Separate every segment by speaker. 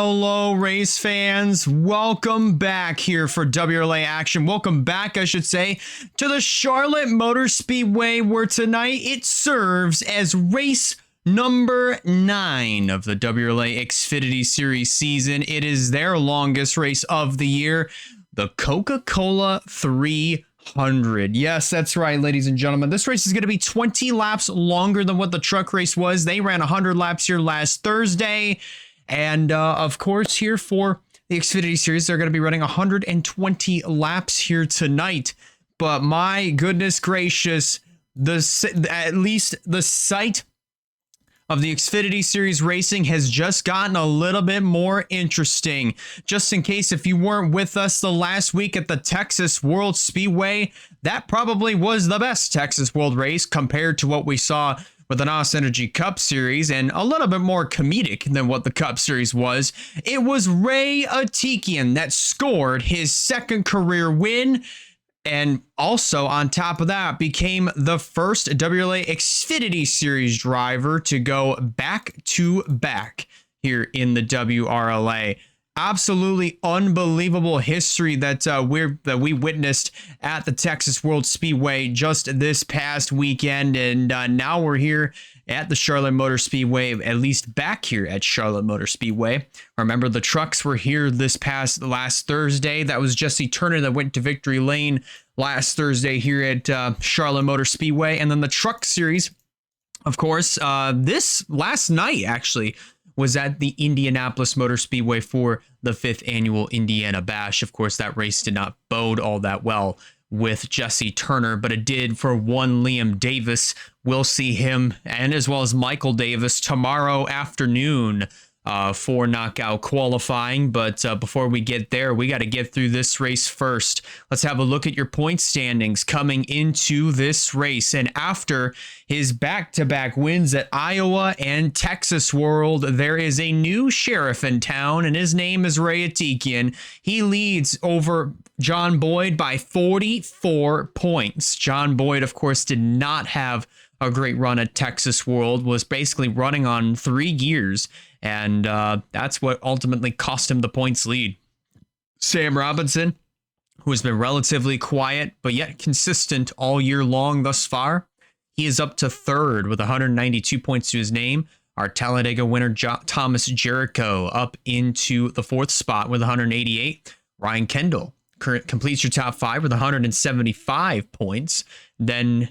Speaker 1: Hello, race fans. Welcome back here for WRLA action. Welcome back, I should say, to the Charlotte Motor Speedway, where tonight it serves as race number 9 of the WRLA Xfinity Series season. It is their longest race of the year, the Coca-Cola 300. Yes, that's right, ladies and gentlemen. This race is going to be 20 laps longer than what the truck race was. They ran 100 laps here last Thursday. And of course, here for the Xfinity Series, they're going to be running 120 laps here tonight. But my goodness gracious, at least the site of the Xfinity Series racing has just gotten a little bit more interesting. Just in case if you weren't with us the last week at the Texas World Speedway, that probably was the best Texas World race compared to what we saw with the NOS Energy Cup Series, and a little bit more comedic than what the Cup Series was. It was Ray Atikian that scored his second career win, and also on top of that became the first WRLA Xfinity Series driver to go back-to-back here in the WRLA. Absolutely unbelievable history that we witnessed at the Texas World Speedway just this past weekend, and now we're here at the Charlotte Motor Speedway, at least back here at Charlotte Motor Speedway. Remember, the trucks were here last Thursday. That was Jesse Turner that went to victory lane last Thursday here at Charlotte Motor Speedway, and then the truck series, of course, this last night actually was at the Indianapolis Motor Speedway for the 5th annual Indiana Bash. Of course, that race did not bode all that well with Jesse Turner, but it did for one Liam Davis. We'll see him, and as well as Michael Davis, tomorrow afternoon for knockout qualifying. But before we get there, we got to get through this race first. Let's have a look at your point standings coming into this race. And after his back-to-back wins at Iowa and Texas World, there is a new sheriff in town, and his name is Ray Atikian. He leads over John Boyd by 44 points. John Boyd, of course, did not have a great run at Texas World, was basically running on 3 gears, and that's what ultimately cost him the points lead. Sam Robinson, who has been relatively quiet but yet consistent all year long thus far, he is up to 3rd with 192 points to his name. Our Talladega winner, Thomas Jericho, up into the 4th spot with 188. Ryan Kendall completes your top 5 with 175 points. Then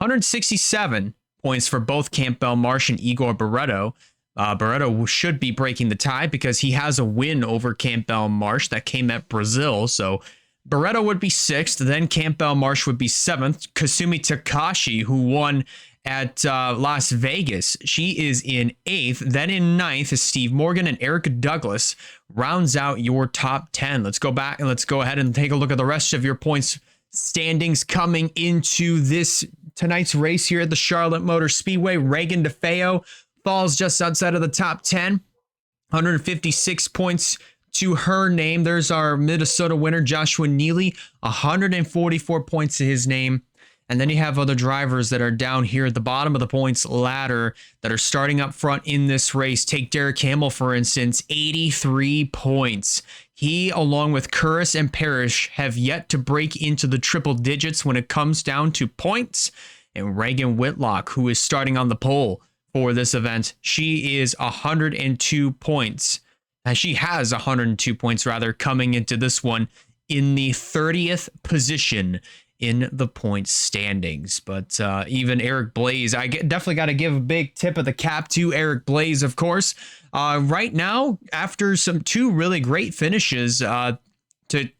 Speaker 1: 167 points for both Campbell Marsh and Igor Barreto. Barreto should be breaking the tie because he has a win over Campbell Marsh that came at Brazil. So Barreto would be 6th, then Campbell Marsh would be 7th. Kasumi Takashi, who won at Las Vegas, she is in 8th. Then in 9th is Steve Morgan, and Eric Douglas rounds out your top 10. Let's go back and let's go ahead and take a look at the rest of your points standings coming into tonight's race here at the Charlotte Motor Speedway. Reagan DeFeo falls just outside of the top 10, 156 points to her name. There's our Minnesota winner, Joshua Neely, 144 points to his name. And then you have other drivers that are down here at the bottom of the points ladder that are starting up front in this race. Take Derek Hamill, for instance, 83 points. He, along with Curris and Parrish, have yet to break into the triple digits when it comes down to points. And Reagan Whitlock, who is starting on the pole for this event, she is 102 points. She has 102 points, rather, coming into this one in the 30th position in the points standings. But even Eric Blaze, I definitely got to give a big tip of the cap to Eric Blaze, of course. Right now, after 2 really great finishes to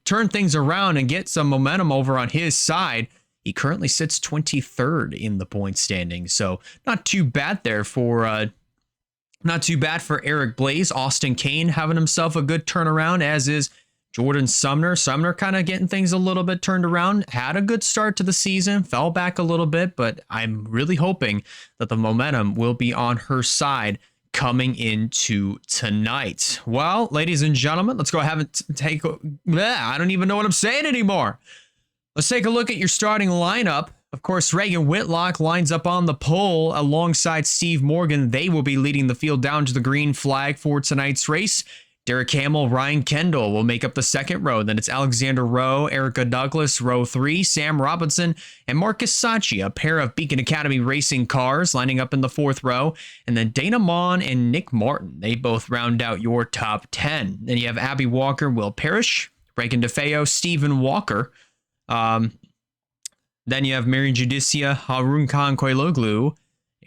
Speaker 1: turn things around and get some momentum over on his side, he currently sits 23rd in the points standings. So not too bad there for Eric Blaze. Austin Kane having himself a good turnaround, as is Jordan Sumner. Sumner kind of getting things a little bit turned around. Had a good start to the season, fell back a little bit, but I'm really hoping that the momentum will be on her side coming into tonight. Well, ladies and gentlemen, let's go ahead and take... I don't even know what I'm saying anymore. Let's take a look at your starting lineup. Of course, Reagan Whitlock lines up on the pole alongside Steve Morgan. They will be leading the field down to the green flag for tonight's race. Derek Hamill, Ryan Kendall will make up the second row. Then it's Alexander Rowe, Erica Douglas, row 3, Sam Robinson, and Marcus Sachi, a pair of Beacon Academy racing cars lining up in the 4th row. And then Dana Mon and Nick Martin, they both round out your top 10. Then you have Abby Walker, Will Parrish, Reagan DeFeo, Stephen Walker. Then you have Mary Judicia, Harun Khan Koiloglu,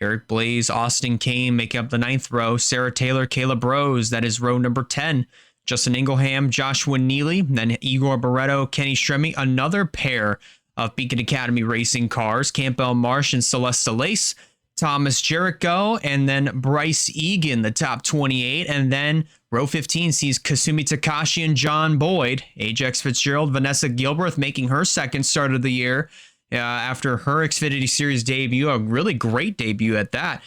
Speaker 1: Eric Blaze, Austin Kane making up the 9th row. Sarah Taylor, Caleb Rose, that is row number 10. Justin Ingleham, Joshua Neely, then Igor Barreto, Kenny Stremme, another pair of Beacon Academy racing cars. Campbell Marsh and Celeste Lace, Thomas Jericho, and then Bryce Egan, the top 28. And then row 15 sees Kasumi Takashi and John Boyd. Ajax Fitzgerald, Vanessa Gilbreth making her second start of the year. After her Xfinity Series debut, a really great debut at that,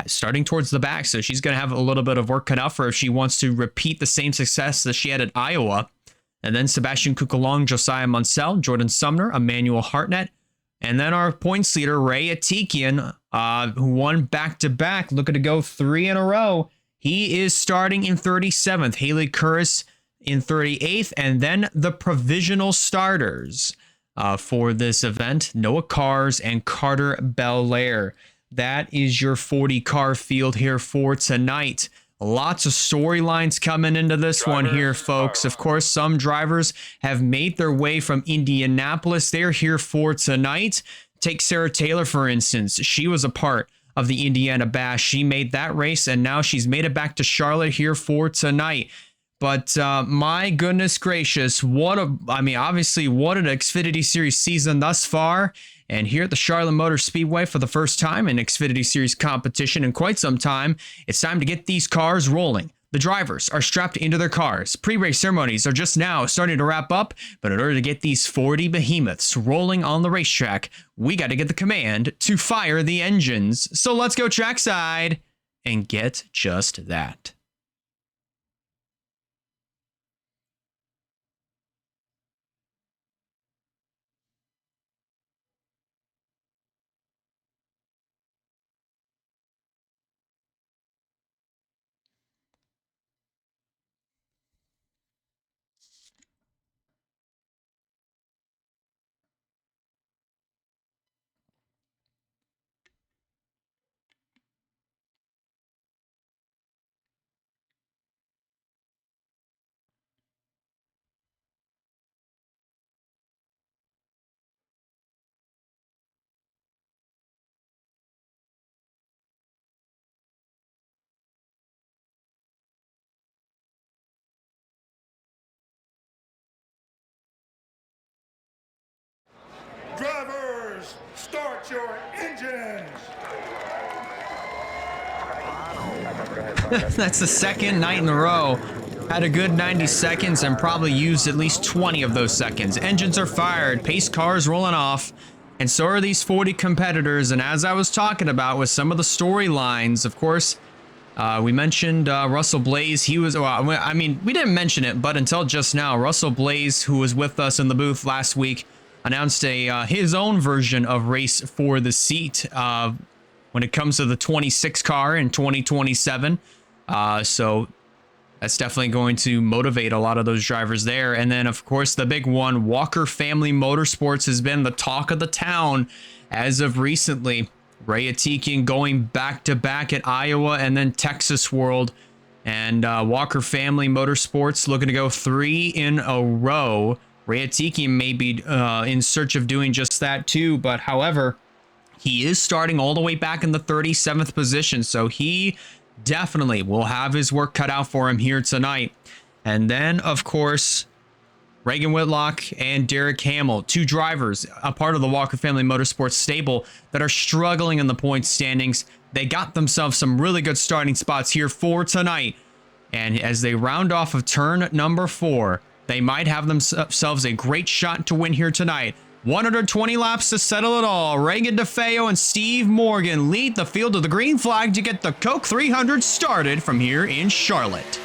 Speaker 1: starting towards the back. So she's going to have a little bit of work cut out for her if she wants to repeat the same success that she had at Iowa. And then Sebastian Kukulong, Josiah Munsell, Jordan Sumner, Emmanuel Hartnett. And then our points leader, Ray Atikian, who won back-to-back, looking to go 3 in a row. He is starting in 37th. Haley Curris in 38th. And then the provisional starters for this event, Noah Cars and Carter Belair. That is your 40 car field here for tonight. Lots of storylines coming into this one here, folks. Of course, some drivers have made their way from Indianapolis. They're here for tonight. Take Sarah Taylor, for instance. She was a part of the Indiana Bash. She made that race, and now she's made it back to Charlotte here for tonight. But my goodness gracious, obviously, what an Xfinity Series season thus far. And here at the Charlotte Motor Speedway for the first time in Xfinity Series competition in quite some time, it's time to get these cars rolling. The drivers are strapped into their cars. Pre-race ceremonies are just now starting to wrap up, but in order to get these 40 behemoths rolling on the racetrack, we got to get the command to fire the engines. So let's go trackside and get just that.
Speaker 2: Drivers, start your engines!
Speaker 1: That's the second night in a row. Had a good 90 seconds and probably used at least 20 of those seconds. Engines are fired, pace cars rolling off, and so are these 40 competitors. And as I was talking about with some of the storylines, of course, we mentioned Russell Blaze. He was, we didn't mention it, but until just now, Russell Blaze, who was with us in the booth last week, announced his own version of Race for the Seat when it comes to the 26 car in 2027. So that's definitely going to motivate a lot of those drivers there. And then, of course, the big one, Walker Family Motorsports has been the talk of the town as of recently. Ray Atikian going back-to-back at Iowa and then Texas World. And Walker Family Motorsports looking to go 3 in a row. Ray Atikian may be in search of doing just that too, but however, he is starting all the way back in the 37th position, so he definitely will have his work cut out for him here tonight. And then, of course, Reagan Whitlock and Derek Hamill, 2 drivers, a part of the Walker Family Motorsports stable that are struggling in the points standings. They got themselves some really good starting spots here for tonight. And as they round off of turn number 4, they might have themselves a great shot to win here tonight. 120 laps to settle it all. Reagan DeFeo and Steve Morgan lead the field to the green flag to get the Coke 300 started from here in Charlotte.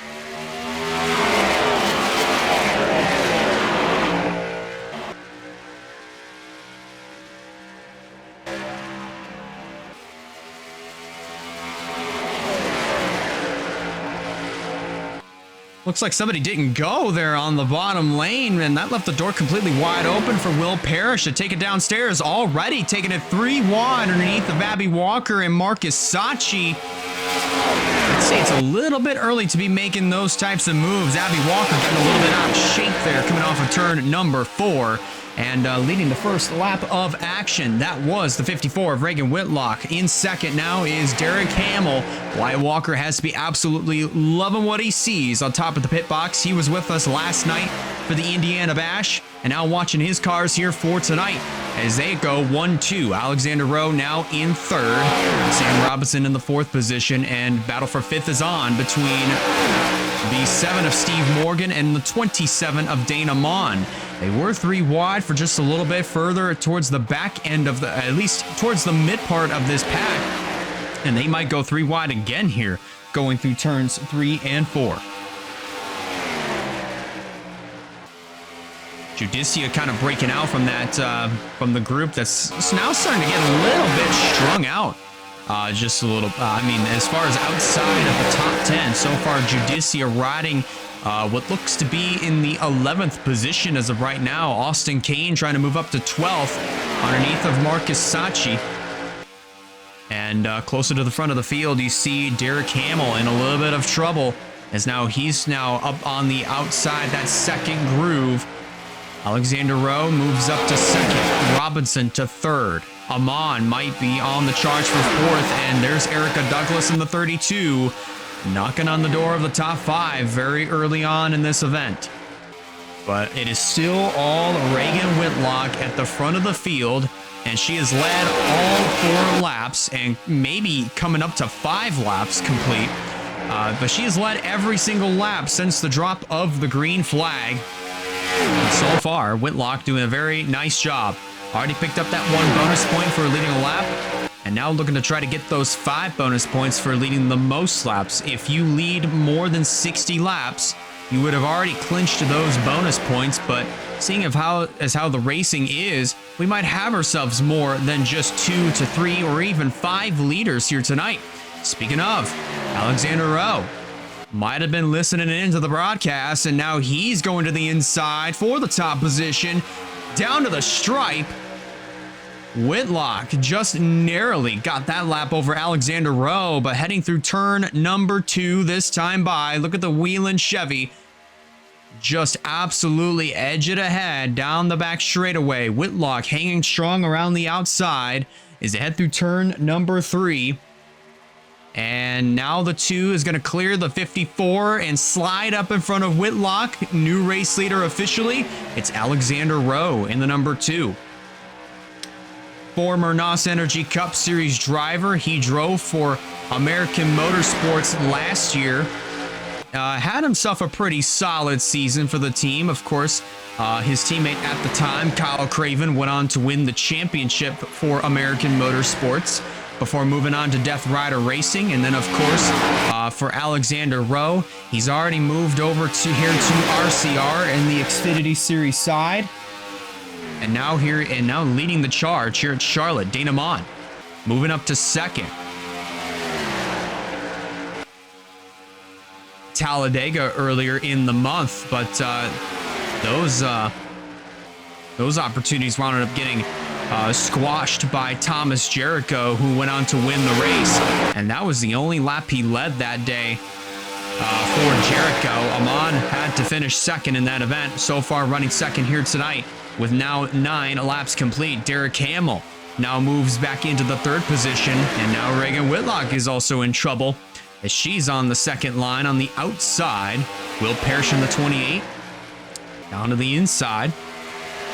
Speaker 1: Looks like somebody didn't go there on the bottom lane, and that left the door completely wide open for Will Parrish to take it downstairs. Already taking it 3-1 underneath of Abby Walker and Marcus Sachi. I'd say it's a little bit early to be making those types of moves. Abby Walker getting a little bit out of shape there, coming off of turn number 4. And leading the first lap of action, that was the 54 of Reagan Whitlock. In second now is Derek Hamill. Wyatt Walker has to be absolutely loving what he sees on top of the pit box. He was with us last night for the Indiana Bash, and now watching his cars here for tonight as they go 1-2. Alexander Rowe now in third. Sam Robinson in the 4th position, and battle for 5th is on between the 7 of Steve Morgan and the 27 of Dana Mon. They were 3 wide for just a little bit further towards the back end of at least towards the mid part of this pack. And they might go 3 wide again here, going through turns 3 and 4. Judicia kind of breaking out from that, from the group that's now starting to get a little bit strung out. Just a little, I mean, as far as outside of the top 10, so far Judicia riding what looks to be in the 11th position as of right now. Austin Kane trying to move up to 12th underneath of Marcus Sachi. And closer to the front of the field, you see Derek Hamill in a little bit of trouble, as now he's now up on the outside, that second groove. Alexander Rowe moves up to 2nd, Robinson to 3rd. Amon might be on the charge for 4th, and there's Erica Douglas in the 32, knocking on the door of the top 5 very early on in this event. But it is still all Reagan Whitlock at the front of the field, and she has led all 4 laps, and maybe coming up to 5 laps complete. But she has led every single lap since the drop of the green flag. And so far, Whitlock doing a very nice job. Already picked up that 1 bonus point for leading a lap, and now looking to try to get those 5 bonus points for leading the most laps. If you lead more than 60 laps, you would have already clinched those bonus points, but seeing as how the racing is, we might have ourselves more than just 2 to 3 or even 5 leaders here tonight. Speaking of, Alexander Rowe might have been listening into the broadcast, and now he's going to the inside for the top position, down to the stripe. Whitlock just narrowly got that lap over Alexander Rowe, but heading through turn number 2 this time by. Look at the Wheeling Chevy. Just absolutely edge it ahead down the back straightaway. Whitlock hanging strong around the outside as they head through turn number 3. And now the 2 is going to clear the 54 and slide up in front of Whitlock. New race leader officially. It's Alexander Rowe in the number 2. Former NOS Energy Cup Series driver. He drove for American Motorsports last year. Had himself a pretty solid season for the team. Of course, his teammate at the time, Kyle Craven, went on to win the championship for American Motorsports before moving on to Death Rider Racing. And then, of course, for Alexander Rowe, he's already moved over to RCR in the Xfinity Series side. And now leading the charge here at Charlotte, Dana Mon, moving up to 2nd. Talladega earlier in the month, but those opportunities wound up getting squashed by Thomas Jericho, who went on to win the race, and that was the only lap he led that day for Jericho. Amon had to finish 2nd in that event. So far running 2nd here tonight with now 9 laps complete. Derek Hamill now moves back into the 3rd position, and now Reagan Whitlock is also in trouble as she's on the 2nd line on the outside. Will Parrish in the 28 down to the inside.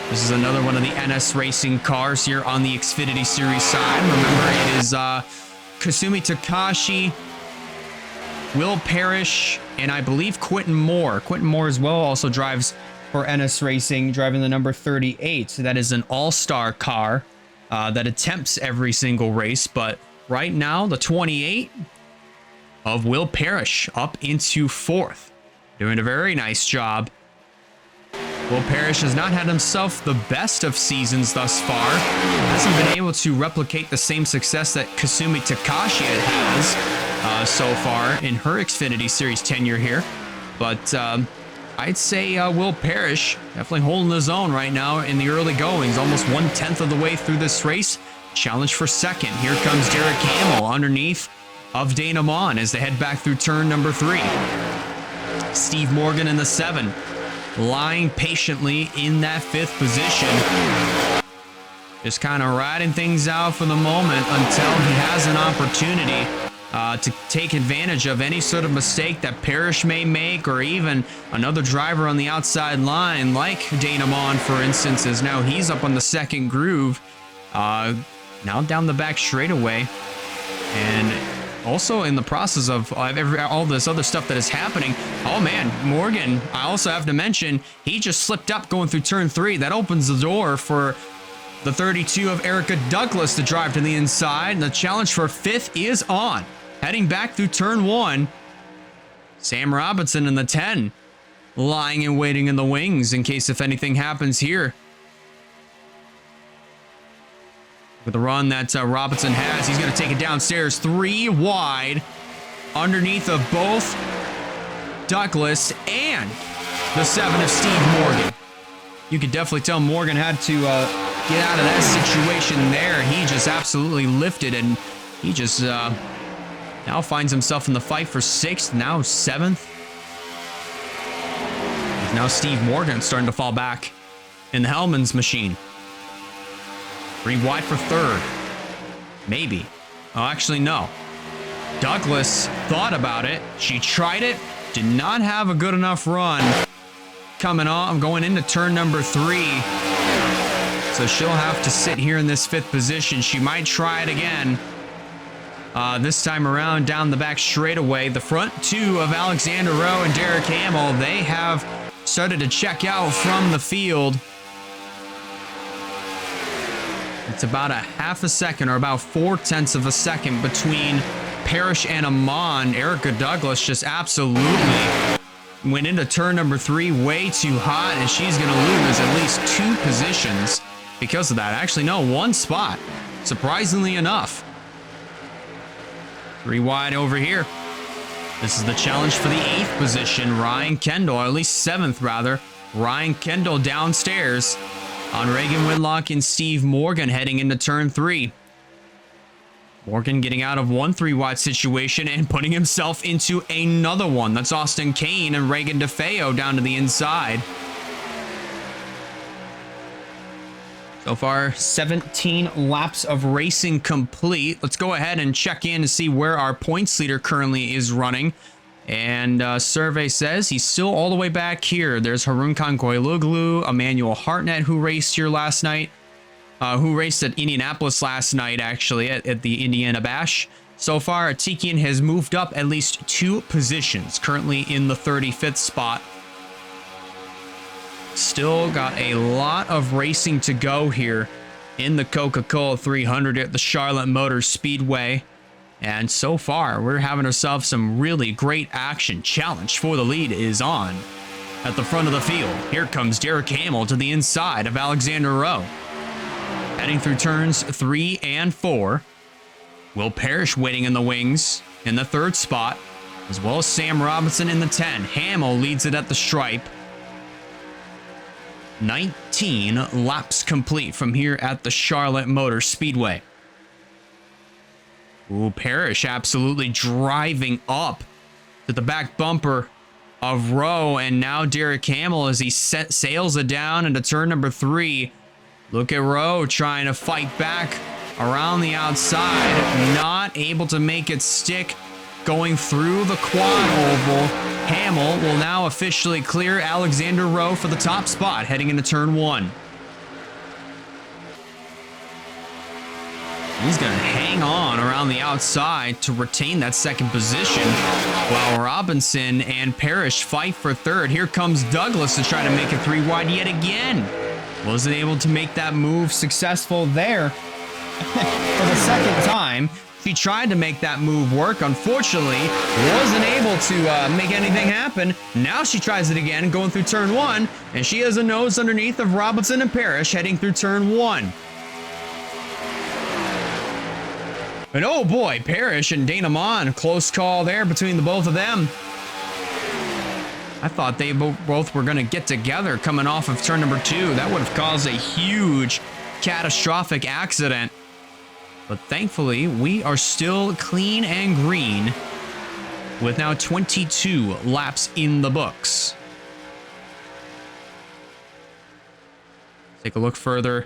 Speaker 1: This is another one of the NS Racing cars here on the Xfinity Series side. Remember, it is Kasumi Takashi, Will Parrish, and I believe Quentin Moore. Quentin Moore as well also drives for NS Racing, driving the number 38. So that is an all-star car that attempts every single race. But right now, the 28 of Will Parrish up into 4th. Doing a very nice job. Will Parrish has not had himself the best of seasons thus far. Hasn't been able to replicate the same success that Kasumi Takashi has so far in her Xfinity Series tenure here. But I'd say Will Parrish definitely holding his own right now in the early goings, almost 1/10 of the way through this race. Challenge for second. Here comes Derek Hamill underneath of Dana Mon as they head back through turn number 3. Steve Morgan in the 7, lying patiently in that 5th position. Just kind of riding things out for the moment until he has an opportunity to take advantage of any sort of mistake that Parrish may make, or even another driver on the outside line like Dana Mon, for instance, as now he's up on the 2nd groove, now down the back straightaway. And also in the process of all this other stuff that is happening, oh man, Morgan, I also have to mention, he just slipped up going through turn 3. That opens the door for the 32 of Erica Douglas to drive to the inside, and the challenge for 5th is on. Heading back through turn 1, Sam Robinson in the 10, lying and waiting in the wings in case if anything happens here. With the run that Robinson has, he's going to take it downstairs 3 wide underneath of both Douglas and the 7 of Steve Morgan. You could definitely tell Morgan had to get out of that situation there. He just absolutely lifted, and he just now finds himself in the fight for 6th, now 7th. Now Steve Morgan starting to fall back in the Hellman's machine. 3 wide for 3rd. Maybe. Oh, actually, no. Douglas thought about it. She tried it. Did not have a good enough run. Coming on, going into turn number 3. So she'll have to sit here in this 5th position. She might try it again. This time around down the back straightaway. The front 2 of Alexander Rowe and Derek Hamill, they have started to check out from the field. It's about a half a second, or about 4/10 of a second between Parrish and Amon. Erica Douglas just absolutely went into turn number 3 way too hot, and she's going to lose at least 2 positions because of that. Actually, no, 1 spot, surprisingly enough. 3 wide over here. This is the challenge for the 8th position. Ryan Kendall, or at least 7th rather. Ryan Kendall downstairs on Reagan Whitlock and Steve Morgan heading into turn 3. Morgan getting out of 1 3 wide situation and putting himself into another one. That's Austin Kane and Reagan DeFeo down to the inside. So far, 17 laps of racing complete. Let's go ahead and check in to see where our points leader currently is running. And survey says he's still all the way back here. There's Harun Kankoiluglu, Emmanuel Hartnett, who raced here last night. Who raced at Indianapolis last night, actually, at the Indiana Bash. So far, Atikian has moved up at least 2 positions, currently in the 35th spot. Still got a lot of racing to go here in the Coca-Cola 300 at the Charlotte Motor Speedway. And so far, we're having ourselves some really great action. Challenge for the lead is on. At the front of the field, here comes Derek Hamill to the inside of Alexander Rowe. Heading through turns 3 and 4. Will Parrish waiting in the wings in the 3rd spot, as well as Sam Robinson in the 10. Hamill leads it at the stripe. 19 laps complete from here at the Charlotte Motor Speedway. Ooh, Parrish absolutely driving up to the back bumper of Rowe, and now Derek Hamill as he sails it down into turn number 3. Look at Rowe trying to fight back around the outside, not able to make it stick going through the quad oval. Hamill will now officially clear Alexander Rowe for the top spot heading into turn 1. He's going to hang on around the outside to retain that 2nd position while Robinson and Parrish fight for 3rd. Here comes Douglas to try to make it 3 wide yet again. Wasn't able to make that move successful there for the 2nd time. She tried to make that move work. Unfortunately, wasn't able to make anything happen. Now she tries it again, going through turn 1, and she has a nose underneath of Robinson and Parrish heading through turn 1. And oh boy, Parrish and Dana Mon, close call there between the both of them. I thought they both were going to get together coming off of turn number 2. That would have caused a huge catastrophic accident. But thankfully, we are still clean and green with now 22 laps in the books. Take a look further, a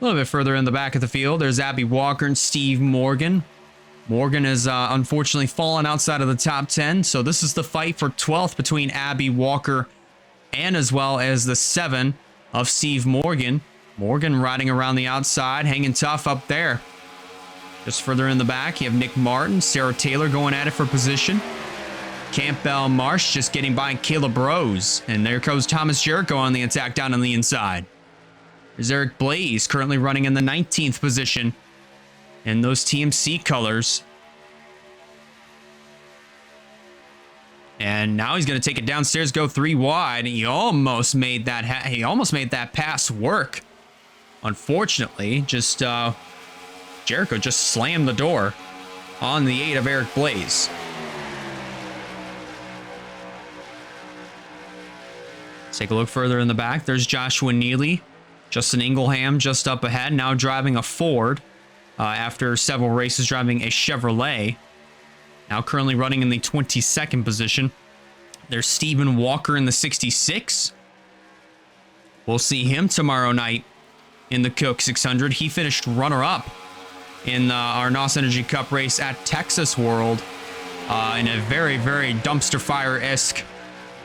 Speaker 1: little bit further in the back of the field. There's Abby Walker and Steve Morgan. Morgan has unfortunately fallen outside of the top 10, so this is the fight for 12th between Abby Walker and as well as the 7 of Steve Morgan. Morgan riding around the outside, hanging tough up there. Just further in the back, you have Nick Martin, Sarah Taylor going at it for position. Campbell Marsh just getting by Caleb Rose, and there goes Thomas Jericho on the attack down on the inside. There's Eric Blaze currently running in the 19th position in those TMC colors. And now he's going to take it downstairs, go 3 wide. He almost made that pass work. Unfortunately, Jericho just slammed the door on the 8 of Eric Blaze. Let's take a look further in the back. There's Joshua Neely, Justin Ingleham just up ahead, now driving a Ford. After several races driving a Chevrolet. Now currently running in the 22nd position. There's Stephen Walker in the 66. We'll see him tomorrow night in the Coke 600. He finished runner-up in our NOS Energy Cup race at Texas World in a very, very dumpster fire-esque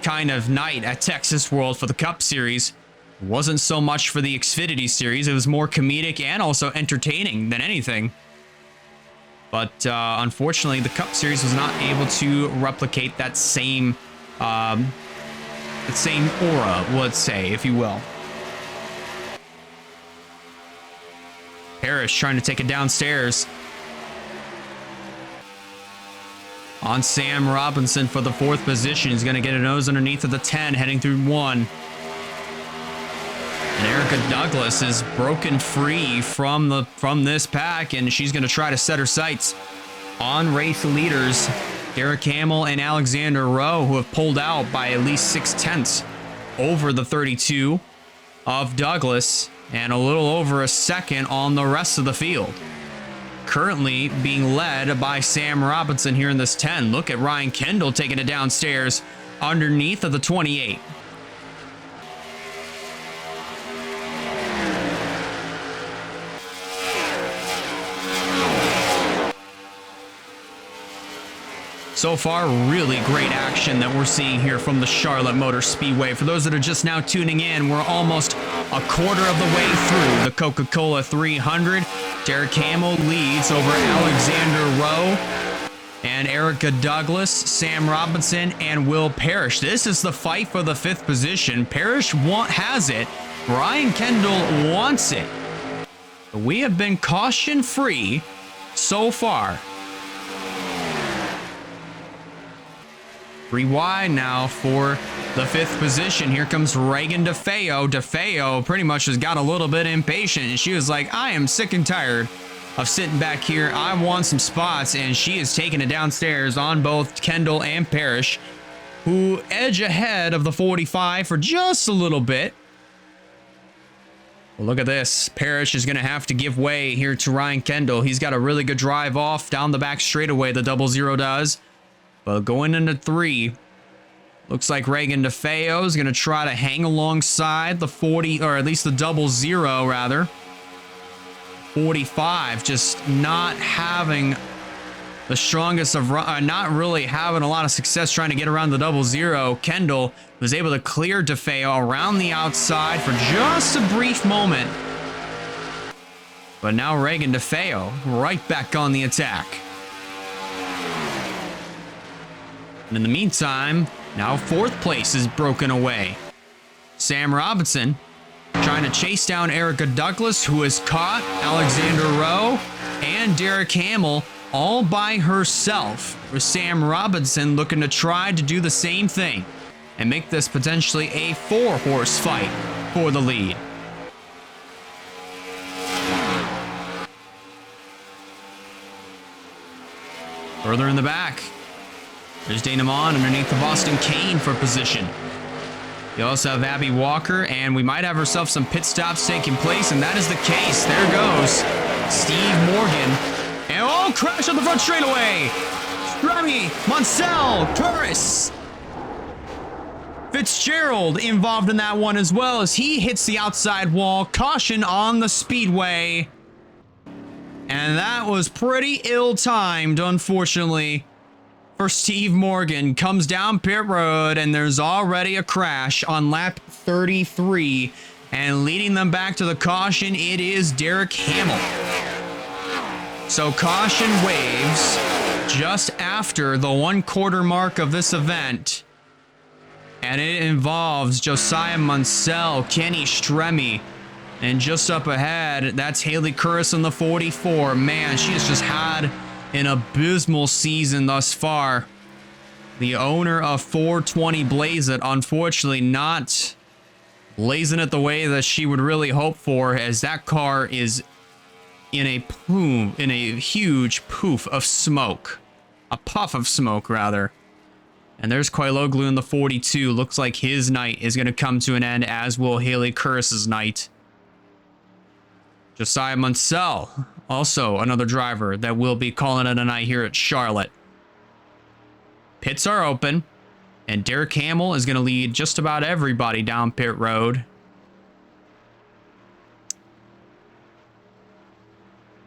Speaker 1: kind of night at Texas World for the Cup Series. It wasn't so much for the Xfinity series. It was more comedic and also entertaining than anything. But unfortunately, the Cup Series was not able to replicate that same aura, let's say, if you will. Parrish trying to take it downstairs. On Sam Robinson for the 4th position. He's going to get a nose underneath of the 10, heading through 1. And Erica Douglas is broken free from this pack, and she's going to try to set her sights on race leaders Derek Hamill and Alexander Rowe, who have pulled out by at least 6/10 over the 32 of Douglas and a little over a second on the rest of the field. Currently being led by Sam Robinson here in this 10. Look at Ryan Kendall taking it downstairs underneath of the 28. So far, really great action that we're seeing here from the Charlotte Motor Speedway. For those that are just now tuning in, we're almost a quarter of the way through the Coca-Cola 300. Derek Hamill leads over Alexander Rowe and Erica Douglas, Sam Robinson, and Will Parrish. This is the fight for the 5th position. Parrish has it. Brian Kendall wants it. We have been caution-free so far. 3 wide now for the 5th position. Here comes Reagan DeFeo. DeFeo pretty much has got a little bit impatient, and she was like, I am sick and tired of sitting back here. I want some spots, and she is taking it downstairs on both Kendall and Parrish, who edge ahead of the 45 for just a little bit. Well, look at this. Parrish is going to have to give way here to Ryan Kendall. He's got a really good drive off down the back straightaway, the 00 does. But going into 3, looks like Reagan DeFeo is going to try to hang alongside the 40, or at least the 00 rather. 45 just not having the strongest of, not really having a lot of success trying to get around the 00. Kendall was able to clear DeFeo around the outside for just a brief moment. But now Reagan DeFeo right back on the attack. And in the meantime, now 4th place is broken away. Sam Robinson trying to chase down Erica Douglas, who has caught Alexander Rowe and Derek Hamill all by herself. With Sam Robinson looking to try to do the same thing and make this potentially a 4-horse fight for the lead. Further in the back, There's Dana Mon underneath the Boston Kane for position. You also have Abby Walker, and we might have ourselves some pit stops taking place, and that is the case. There goes Steve Morgan. And oh, crash on the front straightaway. Remy, Mansell, Turris. Fitzgerald involved in that one as well as he hits the outside wall. Caution on the speedway. And that was pretty ill-timed, unfortunately, for Steve Morgan. Comes down pit road, and there's already a crash on lap 33. And leading them back to the caution, it is Derek Hamill. So caution waves just after the 1/4 mark of this event. And it involves Josiah Munsell, Kenny Stremme, and just up ahead, that's Haley Curris in the 44. Man, she has just had an abysmal season thus far. The owner of 420 Blaze It, unfortunately not blazing it the way that she would really hope for, as that car is in a plume, in a huge poof of smoke. A puff of smoke, rather. And there's Koiloglu in the 42. Looks like his night is going to come to an end, as will Haley Curris's night. Josiah Munsell, also another driver that will be calling it a night here at Charlotte. Pits are open, and Derek Hamill is going to lead just about everybody down pit road.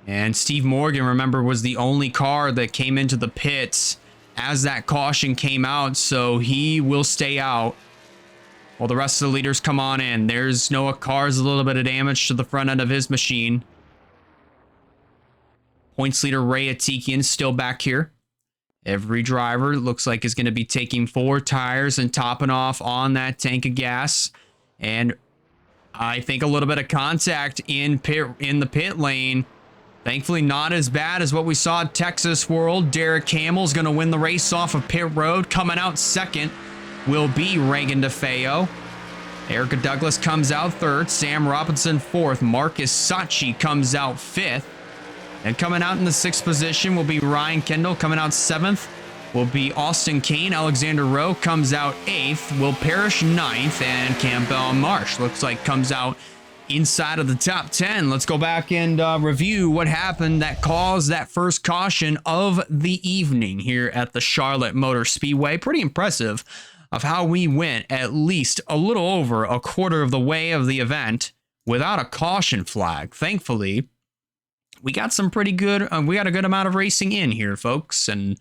Speaker 1: And Steve Morgan, remember, was the only car that came into the pits as that caution came out, so he will stay out while the rest of the leaders come on in. There's Noah Carr's a little bit of damage to the front end of his machine. Points leader Ray Atikian still back here. Every driver looks like is going to be taking 4 tires and topping off on that tank of gas. And I think a little bit of contact in the pit lane. Thankfully, not as bad as what we saw at Texas World. Derek Hamill's going to win the race off of pit road. Coming out second will be Reagan DeFeo. Erica Douglas comes out third. Sam Robinson fourth. Marcus Sachi comes out fifth. And coming out in the 6th position will be Ryan Kendall. Coming out 7th will be Austin Kane. Alexander Rowe comes out 8th. Will Parrish 9th. And Campbell Marsh looks like comes out inside of the top 10. Let's go back and review what happened that caused that first caution of the evening here at the Charlotte Motor Speedway. Pretty impressive of how we went at least a little over a quarter of the way of the event without a caution flag. Thankfully, we got some pretty good, we got a good amount of racing in here, folks, and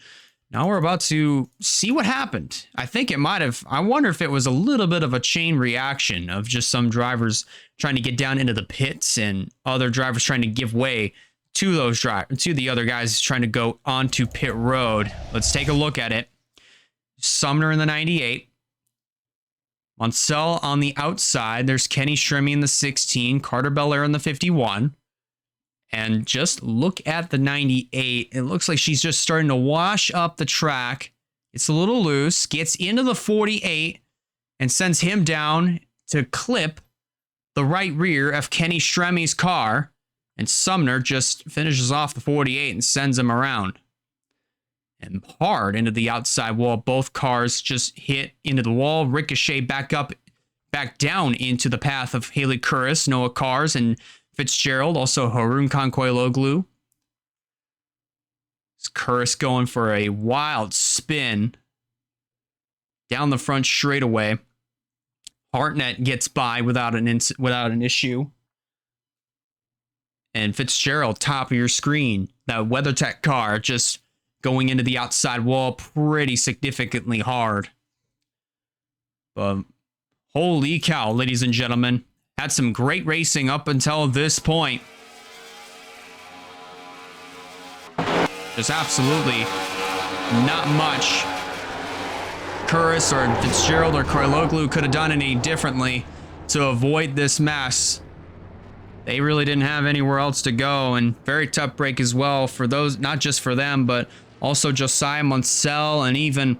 Speaker 1: now we're about to see what happened. I think it might have, I wonder if it was a little bit of a chain reaction of just some drivers trying to get down into the pits and other drivers trying to give way to those drivers, to the other guys trying to go onto pit road. Let's take a look at it. Sumner in the 98. Mansell on the outside. There's Kenny Stremme in the 16. Carter Belair in the 51. And just look at the 98. It looks like she's just starting to wash up the track. It's a little loose. Gets into the 48 and sends him down to clip the right rear of Kenny Stremme's car. And Sumner just finishes off the 48 and sends him around. And hard into the outside wall. Both cars just hit into the wall. Ricochet back down into the path of Haley Curris, Noah Cars, and Fitzgerald, also Haroon Kankoiloglu. Curris going for a wild spin down the front straightaway. Hartnett gets by without an issue. And Fitzgerald, top of your screen. That WeatherTech car just going into the outside wall pretty significantly hard. But holy cow, ladies and gentlemen. Had some great racing up until this point. Just absolutely not much Curris or Fitzgerald or Koiloglu could have done any differently to avoid this mess. They really didn't have anywhere else to go, and very tough break as well for those, not just for them, but also Josiah Munsell and even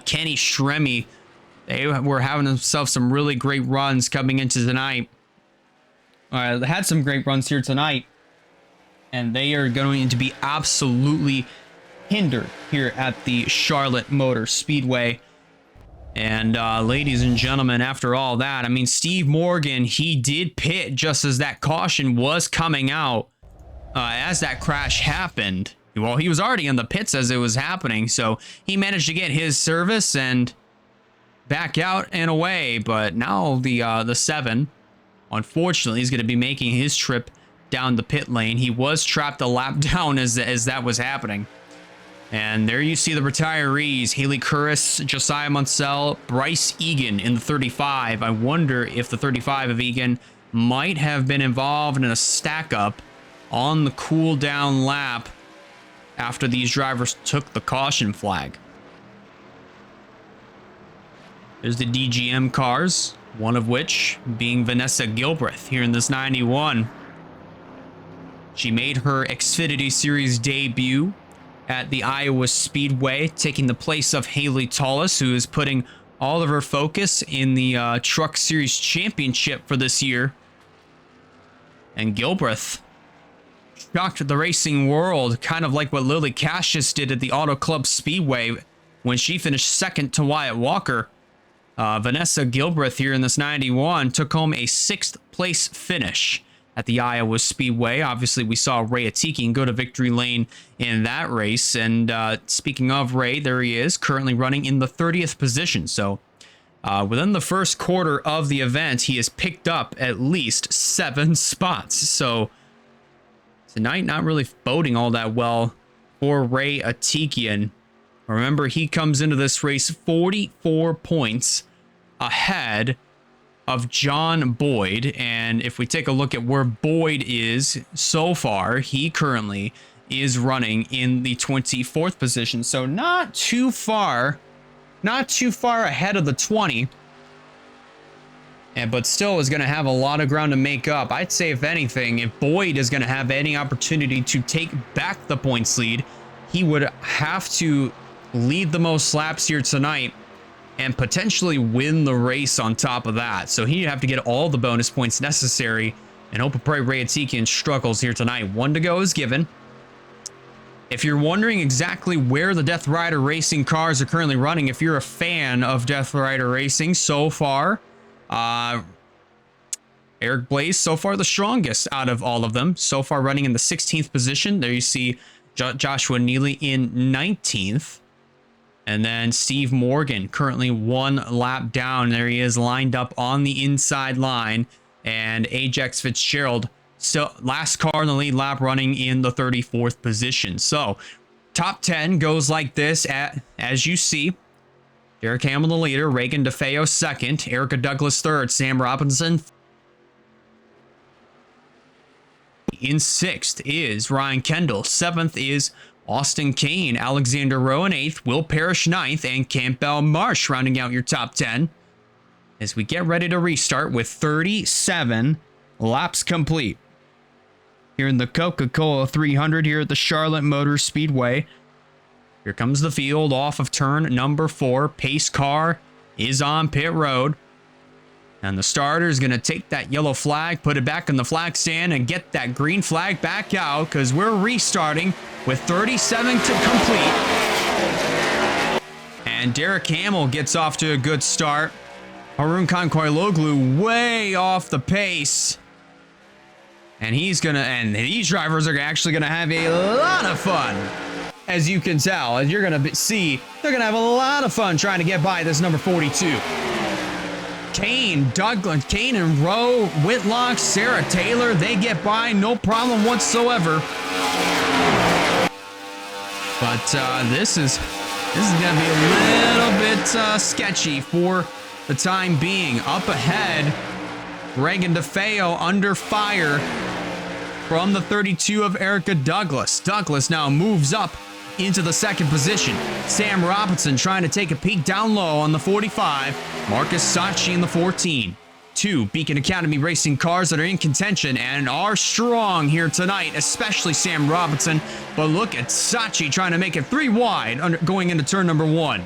Speaker 1: Kenny Stremme. They were having themselves some really great runs coming into tonight. They had some great runs here tonight. And they are going to be absolutely unhindered here at the Charlotte Motor Speedway. And ladies and gentlemen, after all that, I mean, Steve Morgan, he did pit just as that caution was coming out as that crash happened. Well, he was already in the pits as it was happening, so he managed to get his service and back out and away. But now the 7, unfortunately, is going to be making his trip down the pit lane. He was trapped a lap down as that was happening. And there you see the retirees: Haley Curris, Josiah Munsell, Bryce Egan in the 35. I wonder if the 35 of Egan might have been involved in a stack up on the cool down lap after these drivers took the caution flag. There's the DGM cars, one of which being Vanessa Gilbreth here in this 91. She made her Xfinity Series debut at the Iowa Speedway, taking the place of Haley Tullis, who is putting all of her focus in the Truck Series Championship for this year. And Gilbreth shocked the racing world, kind of like what Lily Cassius did at the Auto Club Speedway when she finished second to Wyatt Walker. Vanessa Gilbreth here in this 91 took home a 6th place finish at the Iowa Speedway. Obviously, we saw Ray Atikian go to victory lane in that race. And speaking of Ray, there he is, currently running in the 30th position. So within the first quarter of the event, he has picked up at least 7 spots. So tonight, not really boding all that well for Ray Atikian. Remember, he comes into this race 44 points ahead of John Boyd. And if we take a look at where Boyd is so far, he currently is running in the 24th position. So not too far ahead of the 20. But still is going to have a lot of ground to make up. I'd say, if anything, if Boyd is going to have any opportunity to take back the points lead, he would have to lead the most laps here tonight and potentially win the race on top of that. So he'd have to get all the bonus points necessary, and hope and pray Ray Atikian struggles here tonight. 1 to go is given. If you're wondering exactly where the Death Rider Racing cars are currently running, if you're a fan of Death Rider Racing so far, Eric Blaze, so far the strongest out of all of them. So far running in the 16th position. There you see Joshua Neely in 19th. And then Steve Morgan currently 1 lap down. There he is, lined up on the inside line. And Ajax Fitzgerald, still last car in the lead lap, running in the 34th position. So top 10 goes like this, as you see. Derek Hamill the leader, Reagan DeFeo second, Erica Douglas third, Sam Robinson in 6th is Ryan Kendall, 7th is Austin Kane, Alexander Rowan 8th, Will Parrish 9th, and Campbell Marsh rounding out your top 10 as we get ready to restart with 37 laps complete here in the Coca-Cola 300 here at the Charlotte Motor Speedway. Here comes the field off of turn number 4. Pace car is on pit road. And the starter is going to take that yellow flag, put it back in the flag stand, and get that green flag back out, because we're restarting with 37 to complete. And Derek Hamill gets off to a good start. Harun Kankoiloglu way off the pace. And these drivers are actually going to have a lot of fun. As you can tell, as you're going to see, they're going to have a lot of fun trying to get by this number 42. Kane, Douglas, Kane and Rowe, Whitlock, Sarah Taylor, they get by, no problem whatsoever. But this is going to be a little bit sketchy for the time being. Up ahead, Reagan DeFeo under fire from the 32 of Erica Douglas. Douglas now moves up into the 2nd position. Sam Robinson trying to take a peek down low on the 45. Marcus Sachi in the 14. 2 Beacon Academy Racing cars that are in contention and are strong here tonight, especially Sam Robinson. But look at Sachi trying to make it 3 wide going into turn number 1.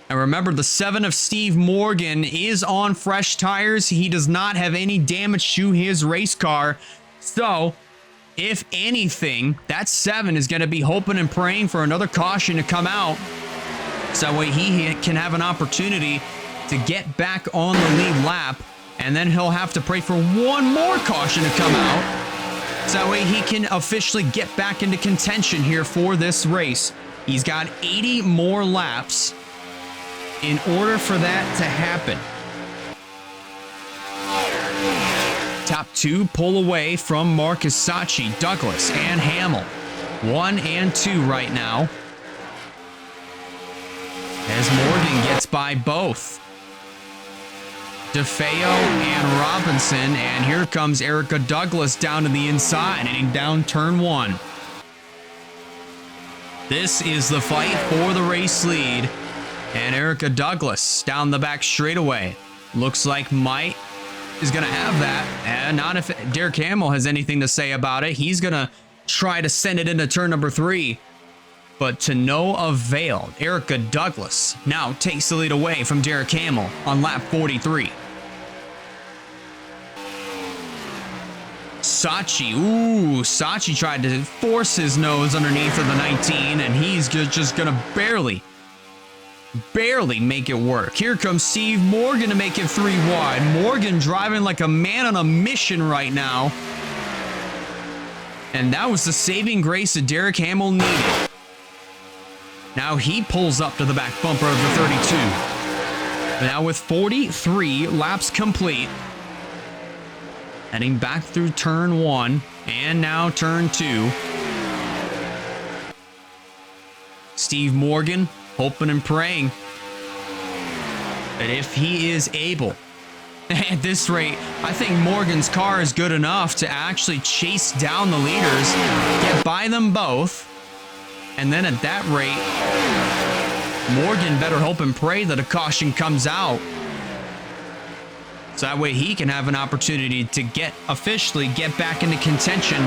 Speaker 1: And remember, the 7 of Steve Morgan is on fresh tires. He does not have any damage to his race car. So If anything, that 7 is going to be hoping and praying for another caution to come out. So that way he can have an opportunity to get back on the lead lap. And then he'll have to pray for one more caution to come out. So that way he can officially get back into contention here for this race. He's got 80 more laps in order for that to happen. Top 2 pull away from Marcus Sachi, Douglas, and Hamill. 1 and 2 right now. As Morgan gets by both DeFeo and Robinson, and here comes Erica Douglas down to the inside, heading down turn 1. This is the fight for the race lead, and Erica Douglas down the back straightaway. Looks like Mike is going to have that, and not if Derek Hamill has anything to say about it. He's going to try to send it into turn number 3, but to no avail. Erica Douglas now takes the lead away from Derek Hamill on lap 43. Sachi tried to force his nose underneath of the 19, and he's just going to barely make it work. Here comes Steve Morgan to make it 3 wide. Morgan driving like a man on a mission right now. And that was the saving grace that Derek Hamill needed. Now he pulls up to the back bumper of the 32. Now with 43 laps complete, heading back through turn 1 and now turn 2. Steve Morgan hoping and praying that if he is able, at this rate, I think Morgan's car is good enough to actually chase down the leaders, get by them both, and then at that rate, Morgan better hope and pray that a caution comes out. So that way he can have an opportunity to officially get back into contention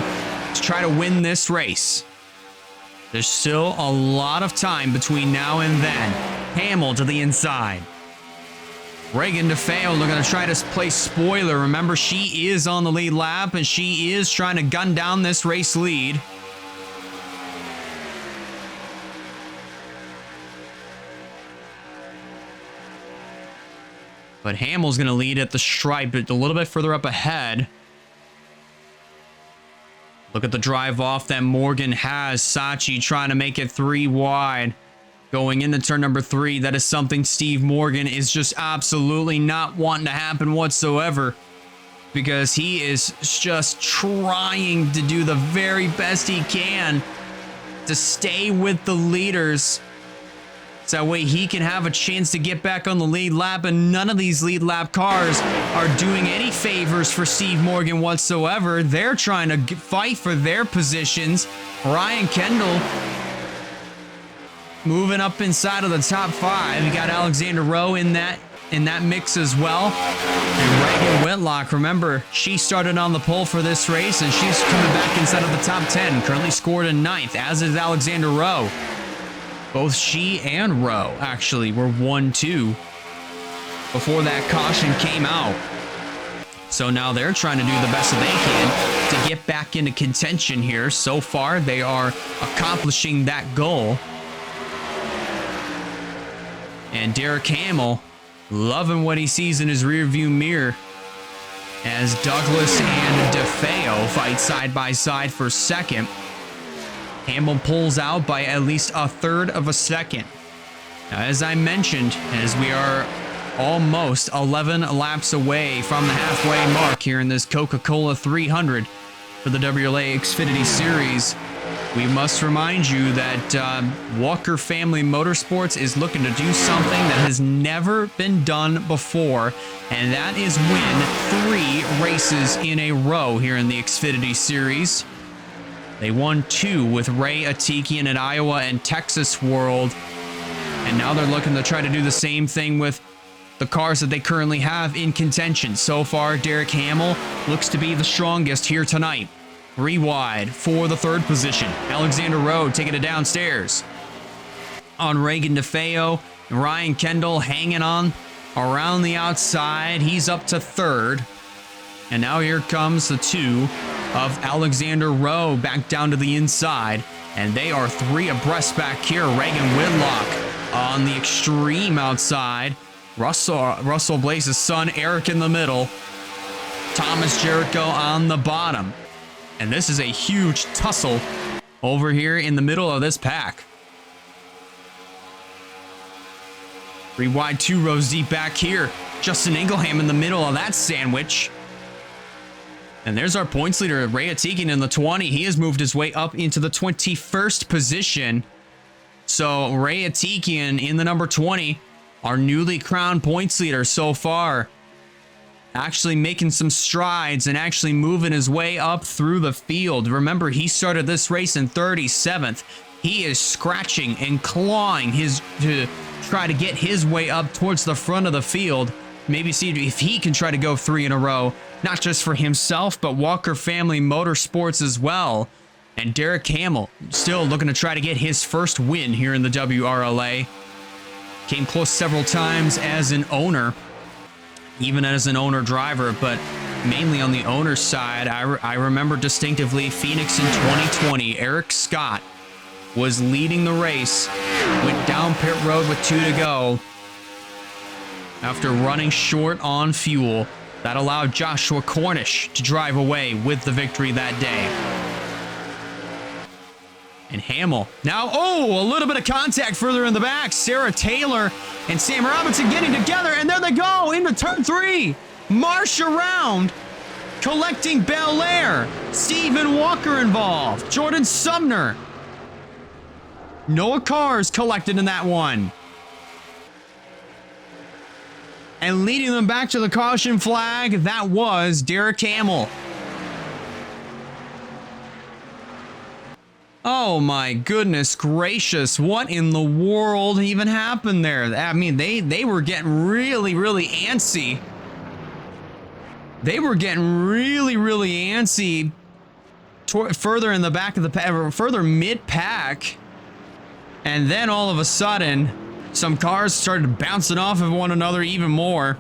Speaker 1: to try to win this race. There's still a lot of time between now and then. Hamill to the inside. Reagan DeFeo looking to try to play spoiler. Remember, she is on the lead lap, and she is trying to gun down this race lead. But Hamill's going to lead at the stripe, but a little bit further up ahead. Look at the drive off that Morgan has. Sachi trying to make it 3 wide. Going into turn number 3, that is something Steve Morgan is just absolutely not wanting to happen whatsoever. Because he is just trying to do the very best he can to stay with the leaders. So that way he can have a chance to get back on the lead lap, and none of these lead lap cars are doing any favors for Steve Morgan whatsoever. They're trying to fight for their positions. Ryan Kendall moving up inside of the top 5. You got Alexander Rowe in that mix as well. And Reagan Whitlock, remember, she started on the pole for this race, and she's coming back inside of the top 10. Currently scored in 9th, as is Alexander Rowe. Both she and Rowe actually were 1-2 before that caution came out. So now they're trying to do the best that they can to get back into contention here. So far, they are accomplishing that goal. And Derek Hamill loving what he sees in his rearview mirror as Douglas and DeFeo fight side by side for second. Hamill pulls out by at least a third of a second. Now, as I mentioned, as we are almost 11 laps away from the halfway mark here in this Coca-Cola 300 for the WRLA Xfinity Series, we must remind you that Walker Family Motorsports is looking to do something that has never been done before, and that is win 3 races in a row here in the Xfinity Series. They won 2 with Ray Atikian at Iowa and Texas World. And now they're looking to try to do the same thing with the cars that they currently have in contention. So far, Derek Hamill looks to be the strongest here tonight. 3 wide for the 3rd position. Alexander Rowe taking it downstairs. On Reagan DeFeo, Ryan Kendall hanging on around the outside. He's up to 3rd. And now here comes the 2 of Alexander Rowe back down to the inside. And they are 3 abreast back here. Reagan Whitlock on the extreme outside. Russell Blaze's son, Eric, in the middle. Thomas Jericho on the bottom. And this is a huge tussle over here in the middle of this pack. 3 wide, 2 rows deep back here. Justin Ingleham in the middle of that sandwich. And there's our points leader, Ray Atikian, in the 20. He has moved his way up into the 21st position. So Ray Atikian in the number 20, our newly crowned points leader so far. Actually making some strides and actually moving his way up through the field. Remember, he started this race in 37th. He is scratching and clawing to try to get his way up towards the front of the field. Maybe see if he can try to go 3 in a row. Not just for himself, but Walker Family Motorsports as well. And Derek Hamill still looking to try to get his first win here in the WRLA. Came close several times as an owner, even as an owner driver, but mainly on the owner's side. I remember distinctively Phoenix in 2020. Eric Scott was leading the race, went down pit road with 2 to go after running short on fuel. That allowed Joshua Cornish to drive away with the victory that day. And Hamill. Now, a little bit of contact further in the back. Sarah Taylor and Sam Robinson getting together, and there they go into turn 3. Marsh around, collecting Bel Air. Stephen Walker involved. Jordan Sumner. Noah Cars collected in that one. And leading them back to the caution flag, that was Derek Hamill. Oh my goodness gracious, what in the world even happened there? I mean, they were getting really, really antsy. They were getting really, really antsy further in the back of the pack, further mid-pack. And then all of a sudden, some cars started bouncing off of one another even more.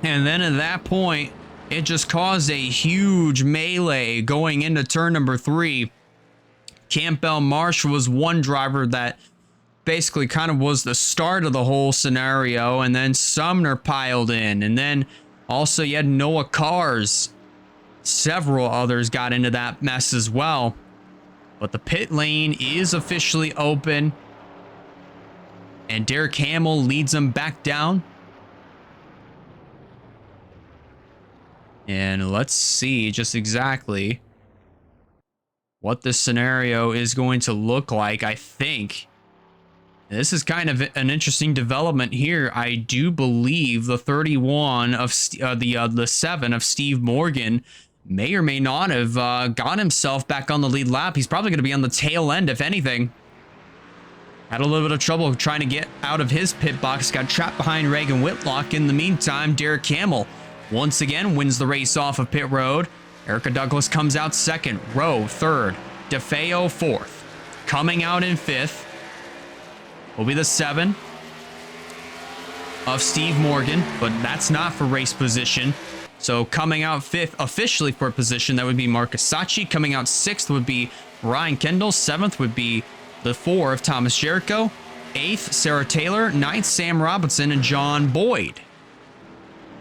Speaker 1: And then at that point, it just caused a huge melee going into turn number 3. Campbell Marsh was one driver that basically kind of was the start of the whole scenario. And then Sumner piled in. And then also you had Noah Cars. Several others got into that mess as well. But the pit lane is officially open. And Derek Hamill leads them back down. And let's see just exactly what this scenario is going to look like. I think this is kind of an interesting development here. I do believe the 31 of the 7 of Steve Morgan may or may not have got himself back on the lead lap. He's probably going to be on the tail end, if anything. Had a little bit of trouble trying to get out of his pit box. Got trapped behind Reagan Whitlock. In the meantime, Derek Hamill once again wins the race off of pit road. Erica Douglas comes out 2nd. Rowe 3rd. DeFeo 4th. Coming out in 5th will be the 7 of Steve Morgan, but that's not for race position. So coming out 5th officially for position, that would be Marcus Sachi. Coming out 6th would be Ryan Kendall. 7th would be the 4 of Thomas Jericho. 8th, Sarah Taylor. 9th, Sam Robinson. And John Boyd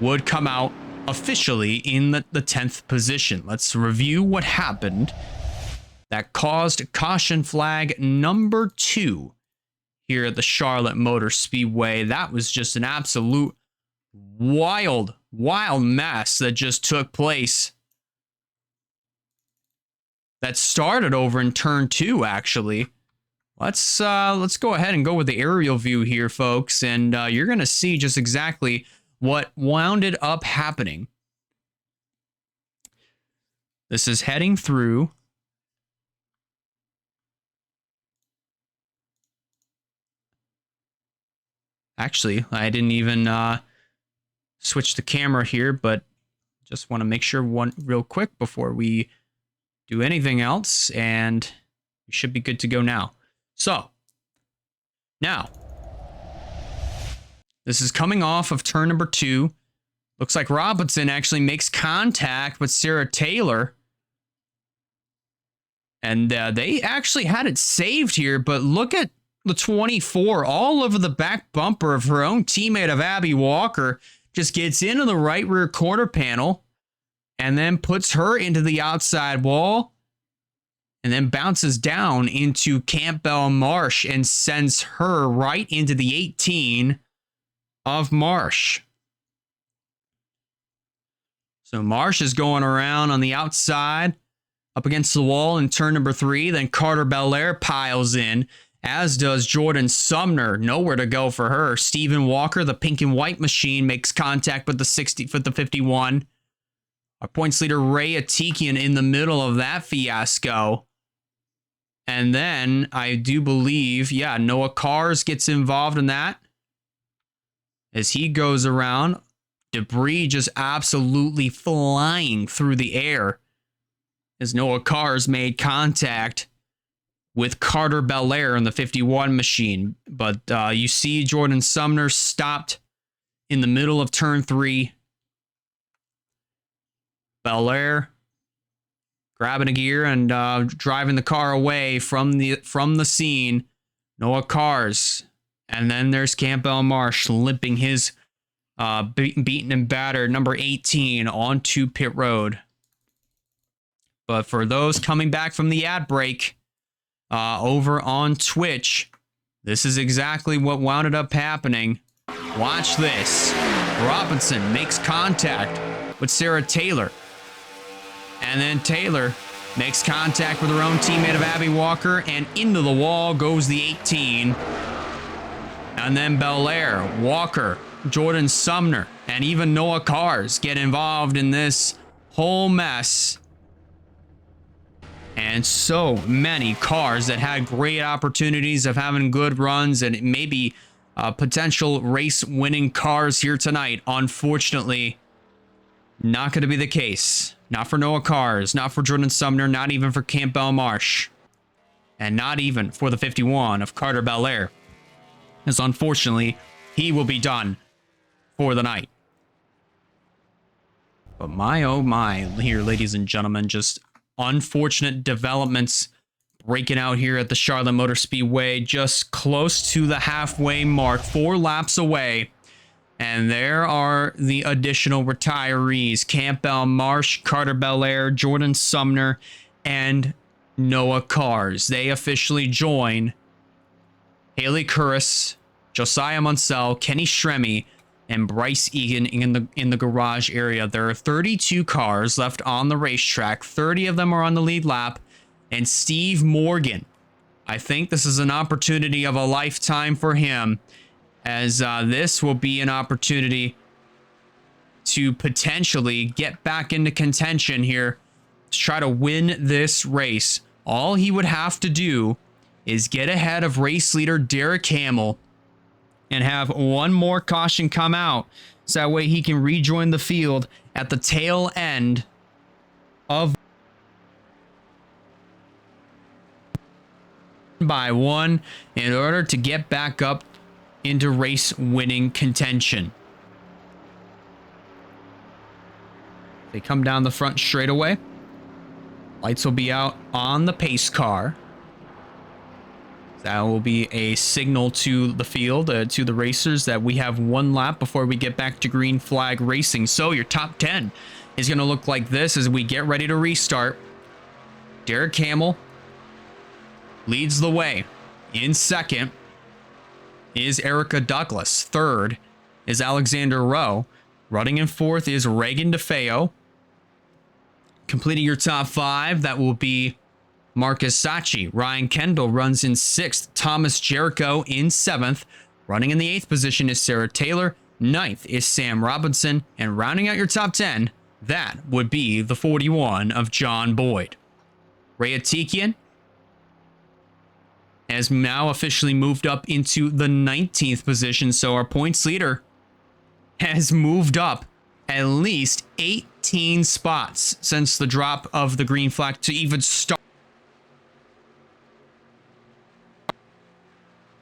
Speaker 1: would come out officially in the 10th position. Let's review what happened that caused caution flag number 2 here at the Charlotte Motor Speedway. That was just an absolute wild mess that just took place. That started over in turn 2, actually. Let's go ahead and go with the aerial view here, folks, and you're gonna see just exactly what wound up happening. This is heading through actually, I didn't even switch the camera here, but just want to make sure one real quick before we do anything else, and we should be good to go now. So now this is coming off of turn number 2. Looks like Robinson actually makes contact with Sarah Taylor And they actually had it saved here, but look at the 24 all over the back bumper of her own teammate of Abby Walker. Just gets into the right rear quarter panel and then puts her into the outside wall and then bounces down into Campbell Marsh and sends her right into the 18 of Marsh. So Marsh is going around on the outside up against the wall in turn number 3. Then Carter Belair piles in, as does Jordan Sumner. Nowhere to go for her. Stephen Walker, the pink and white machine, makes contact with the 51. Our points leader, Ray Atikian, in the middle of that fiasco. And then I do believe, Noah Cars gets involved in that. As he goes around, debris just absolutely flying through the air as Noah Cars made contact with Carter Belair in the 51 machine. But you see Jordan Sumner stopped in the middle of turn 3. Belair grabbing a gear and driving the car away from the scene. Noah Cars. And then there's Campbell Marsh limping his beaten and battered number 18 onto pit road. But for those coming back from the ad break over on Twitch, this is exactly what wound up happening. Watch this. Robinson makes contact with Sarah Taylor. And then Taylor makes contact with her own teammate of Abby Walker, and into the wall goes the 18. And then Belair, Walker, Jordan Sumner, and even Noah Cars get involved in this whole mess. And so many cars that had great opportunities of having good runs and maybe potential race-winning cars here tonight. Unfortunately, not going to be the case. Not for Noah Cars, not for Jordan Sumner, not even for Campbell Marsh, and not even for the 51 of Carter Belair. As unfortunately, he will be done for the night. But my oh my, here, ladies and gentlemen, just unfortunate developments breaking out here at the Charlotte Motor Speedway, just close to the halfway mark, 4 laps away. And there are the additional retirees: Campbell Marsh, Carter Belair, Jordan Sumner, and Noah Cars. They officially join Haley Curris, Josiah Munsell, Kenny Shremy, and Bryce Egan in the garage area. There are 32 cars left on the racetrack. 30 of them are on the lead lap. And Steve Morgan, I think this is an opportunity of a lifetime for him, as this will be an opportunity to potentially get back into contention here to try to win this race. All he would have to do is get ahead of race leader Derek Hamill and have one more caution come out, so that way he can rejoin the field at the tail end of by 1 in order to get back up into race winning contention. They come down the front straightaway. Lights will be out on the pace car. That will be a signal to the field, to the racers, that we have 1 lap before we get back to green flag racing. So your top 10 is going to look like this as we get ready to restart. Derek Hamill leads the way. In second is Erica Douglas. Third is Alexander Rowe. Running in fourth is Reagan DeFeo. Completing your top 5, that will be Marcus Sachi. Ryan Kendall runs in 6th. Thomas Jericho in 7th. Running in the 8th position is Sarah Taylor. 9th is Sam Robinson. And rounding out your top 10, that would be the 41 of John Boyd. Ray Atikian has now officially moved up into the 19th position, so our points leader has moved up at least 18 spots since the drop of the green flag to even start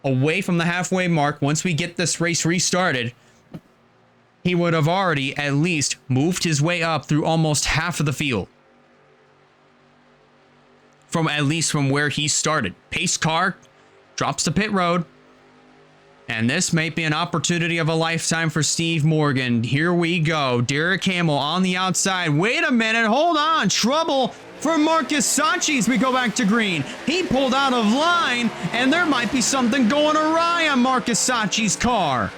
Speaker 1: away from the halfway mark. Once we get this race restarted, he would have already at least moved his way up through almost half of the field. from at least from where he started. Pace car drops to pit road. And this may be an opportunity of a lifetime for Steve Morgan. Here we go. Derek Hamill on the outside. Wait a minute. Hold on. Trouble for Marcus Sachi as we go back to green. He pulled out of line, and there might be something going awry on Marcus Sachi's car.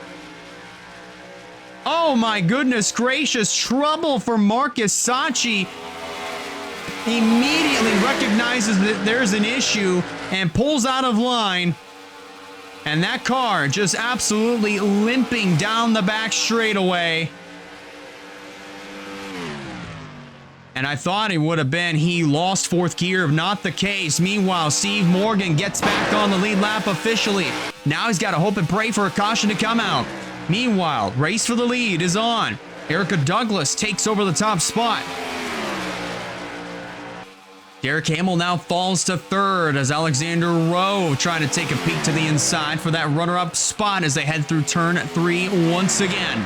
Speaker 1: Oh my goodness gracious. Trouble for Marcus Sachi. Immediately recognizes that there's an issue and pulls out of line. And that car just absolutely limping down the back straightaway. And I thought it would have been he lost fourth gear, not the case. Meanwhile, Steve Morgan gets back on the lead lap officially. Now he's got to hope and pray for a caution to come out. Meanwhile, race for the lead is on. Erica Douglas takes over the top spot. Derek Hamill now falls to third as Alexander Rowe trying to take a peek to the inside for that runner-up spot as they head through turn 3 once again.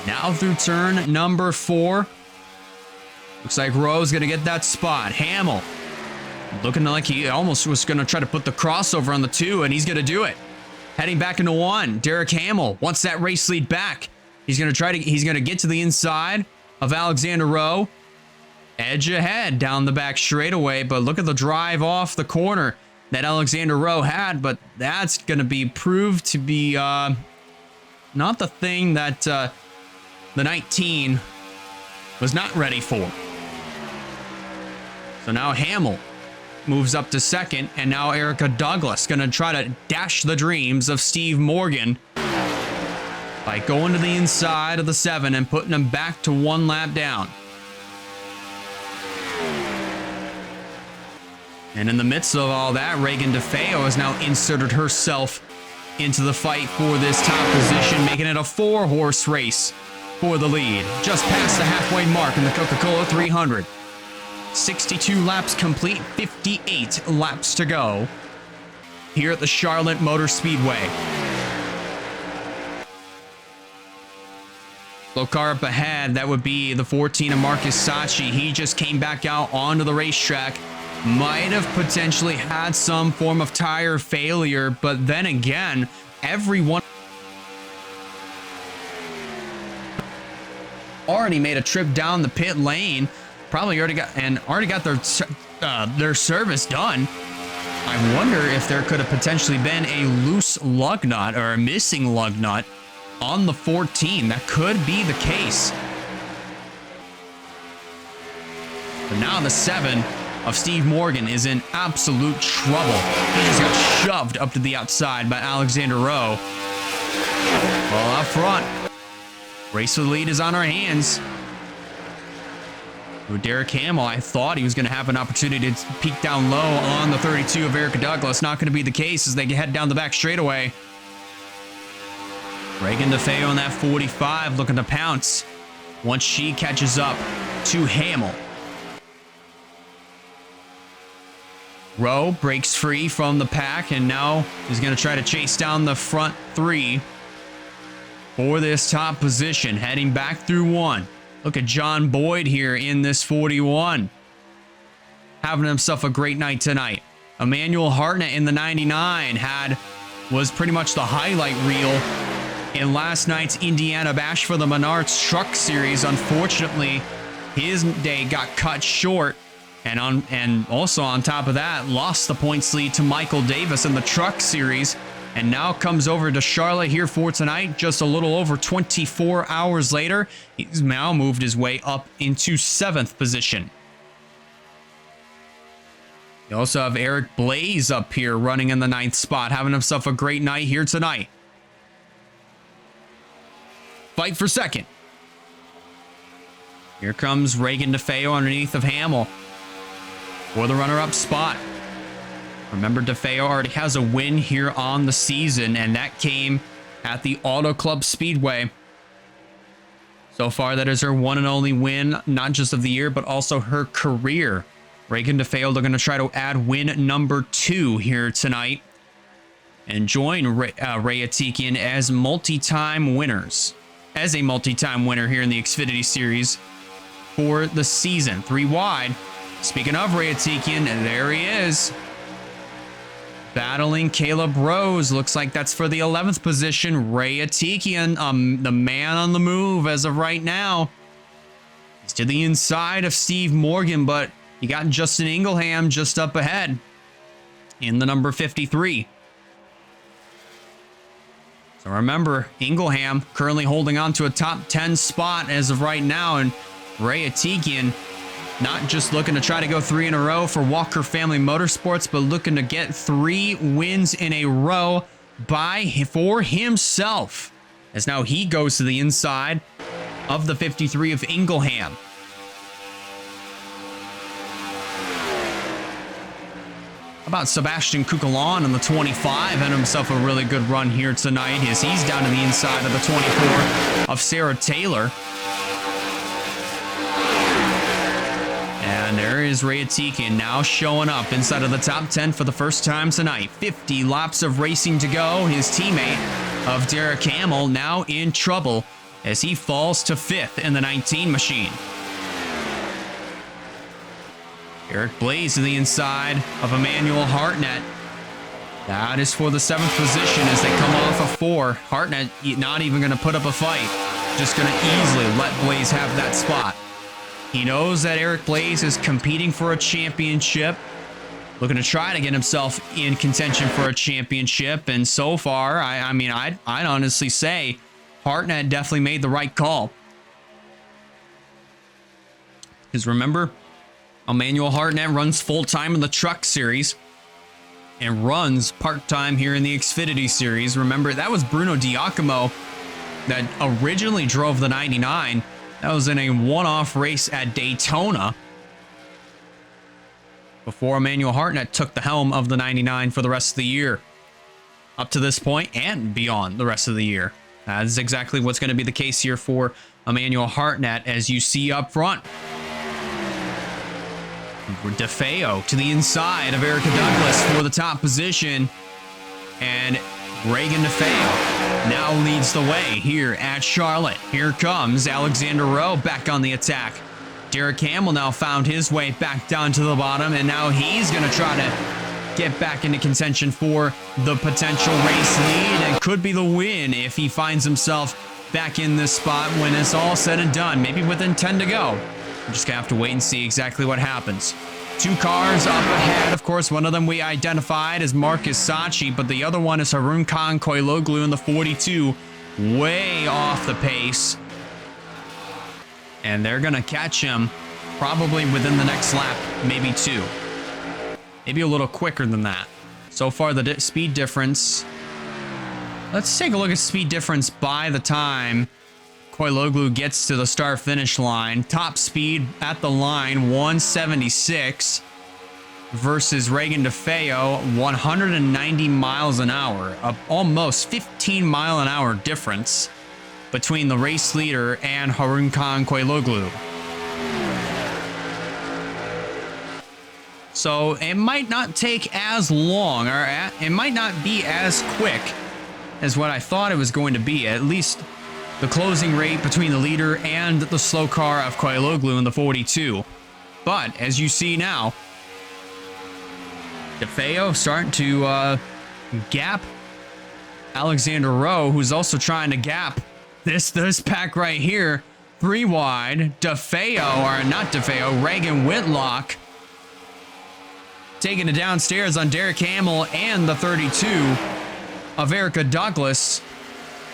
Speaker 1: Now through turn number 4. Looks like Rowe's going to get that spot. Hamill looking like he almost was going to try to put the crossover on the 2, and he's going to do it. Heading back into 1. Derek Hamill wants that race lead back. He's going to get to the inside of Alexander Rowe. Edge ahead down the back straightaway, but look at the drive off the corner that Alexander Rowe had, but that's going to be proved to be not the thing that the 19 was not ready for. So now Hamill moves up to second, and now Erica Douglas going to try to dash the dreams of Steve Morgan by going to the inside of the 7 and putting him back to 1 lap down. And in the midst of all that, Reagan DeFeo has now inserted herself into the fight for this top position, making it a 4-horse race for the lead. Just past the halfway mark in the Coca-Cola 300. 62 laps complete, 58 laps to go here at the Charlotte Motor Speedway. Slow car up ahead, that would be the 14 of Marcus Sachi. He just came back out onto the racetrack. Might have potentially had some form of tire failure, but then again, everyone already made a trip down the pit lane. Probably already got their service done. I wonder if there could have potentially been a loose lug nut or a missing lug nut on the 14. That could be the case. But now the 7 of Steve Morgan is in absolute trouble. He just got shoved up to the outside by Alexander Rowe. Well, up front, race for the lead is on our hands. With Derek Hamill, I thought he was going to have an opportunity to peek down low on the 32 of Erica Douglas. Not going to be the case as they head down the back straightaway. Reagan DeFeo on that 45 looking to pounce once she catches up to Hamill. Rowe breaks free from the pack and now is going to try to chase down the front 3 for this top position, heading back through 1. Look at John Boyd here in this 41. Having himself a great night tonight. Emmanuel Hartnett in the 99 was pretty much the highlight reel in last night's Indiana Bash for the Menards Truck Series. Unfortunately, his day got cut short. And also on top of that, lost the points lead to Michael Davis in the Truck Series, and now comes over to Charlotte here for tonight. Just a little over 24 hours later, he's now moved his way up into 7th position. You also have Eric Blaze up here running in the 9th spot, having himself a great night here tonight. Fight for second. Here comes Reagan DeFeo underneath of Hamill for the runner-up spot. Remember, DeFeo already has a win here on the season, and that came at the Auto Club Speedway. So far, that is her one and only win, not just of the year, but also her career. Reagan DeFeo looking to try to add win number 2 here tonight and join Ray Atikian as multi-time winners. As a multi-time winner here in the Xfinity Series for the season. 3 wide. Speaking of Rayatikian, there he is. Battling Caleb Rose. Looks like that's for the 11th position. Rayatikian, the man on the move as of right now. He's to the inside of Steve Morgan, but you got Justin Ingleham just up ahead in the number 53. So remember, Ingleham currently holding on to a top 10 spot as of right now, and Rayatikian not just looking to try to go 3 in a row for Walker Family Motorsports, but looking to get 3 wins in a row for himself, as now he goes to the inside of the 53 of Ingleham. How about Sebastian Kukulon on the 25? Had himself a really good run here tonight, as he's down to the inside of the 24 of Sarah Taylor. And there is Rayatikian now showing up inside of the top 10 for the first time tonight. 50 laps of racing to go. His teammate of Derek Hamill now in trouble as he falls to 5th in the 19 machine. Eric Blaze to the inside of Emmanuel Hartnett. That is for the 7th position as they come off of 4. Hartnett not even going to put up a fight. Just going to easily let Blaze have that spot. He knows that Eric Blaze is competing for a championship, looking to try to get himself in contention for a championship. And so far, I'd honestly say Hartnett definitely made the right call. Because remember, Emmanuel Hartnett runs full-time in the Truck Series and runs part-time here in the Xfinity Series. Remember, that was Bruno Giacomo that originally drove the 99. That was in a one-off race at Daytona before Emmanuel Hartnett took the helm of the 99 for the rest of the year. Up to this point and beyond the rest of the year. That is exactly what's going to be the case here for Emmanuel Hartnett, as you see up front. DeFeo to the inside of Erica Douglas for the top position. And Reagan DeFeo now leads the way here at Charlotte. Here comes Alexander Rowe back on the attack. Derek Hamill now found his way back down to the bottom, and now he's going to try to get back into contention for the potential race lead, and could be the win if he finds himself back in this spot when it's all said and done, maybe within 10 to go. We're just going to have to wait and see exactly what happens. 2 cars up ahead. Of course, one of them we identified as Marcus Sachi, but the other one is Harun Khan Koiloglu in the 42, way off the pace. And they're going to catch him probably within the next lap, maybe 2. Maybe a little quicker than that. So far, the speed difference. Let's take a look at speed difference by the time Koiloglu gets to the start-finish line. Top speed at the line, 176 versus Reagan DeFeo, 190 miles an hour. Almost 15-mile-an-hour difference between the race leader and Harun Khan Koiloglu. So it might not take as long, or it might not be as quick as what I thought it was going to be. At least the closing rate between the leader and the slow car of Koiloglu in the 42. But as you see now, DeFeo starting to gap Alexander Rowe, who's also trying to gap this pack right here. 3 wide. DeFeo, or not DeFeo, Reagan Whitlock taking it downstairs on Derek Hamill and the 32 of Erica Douglas.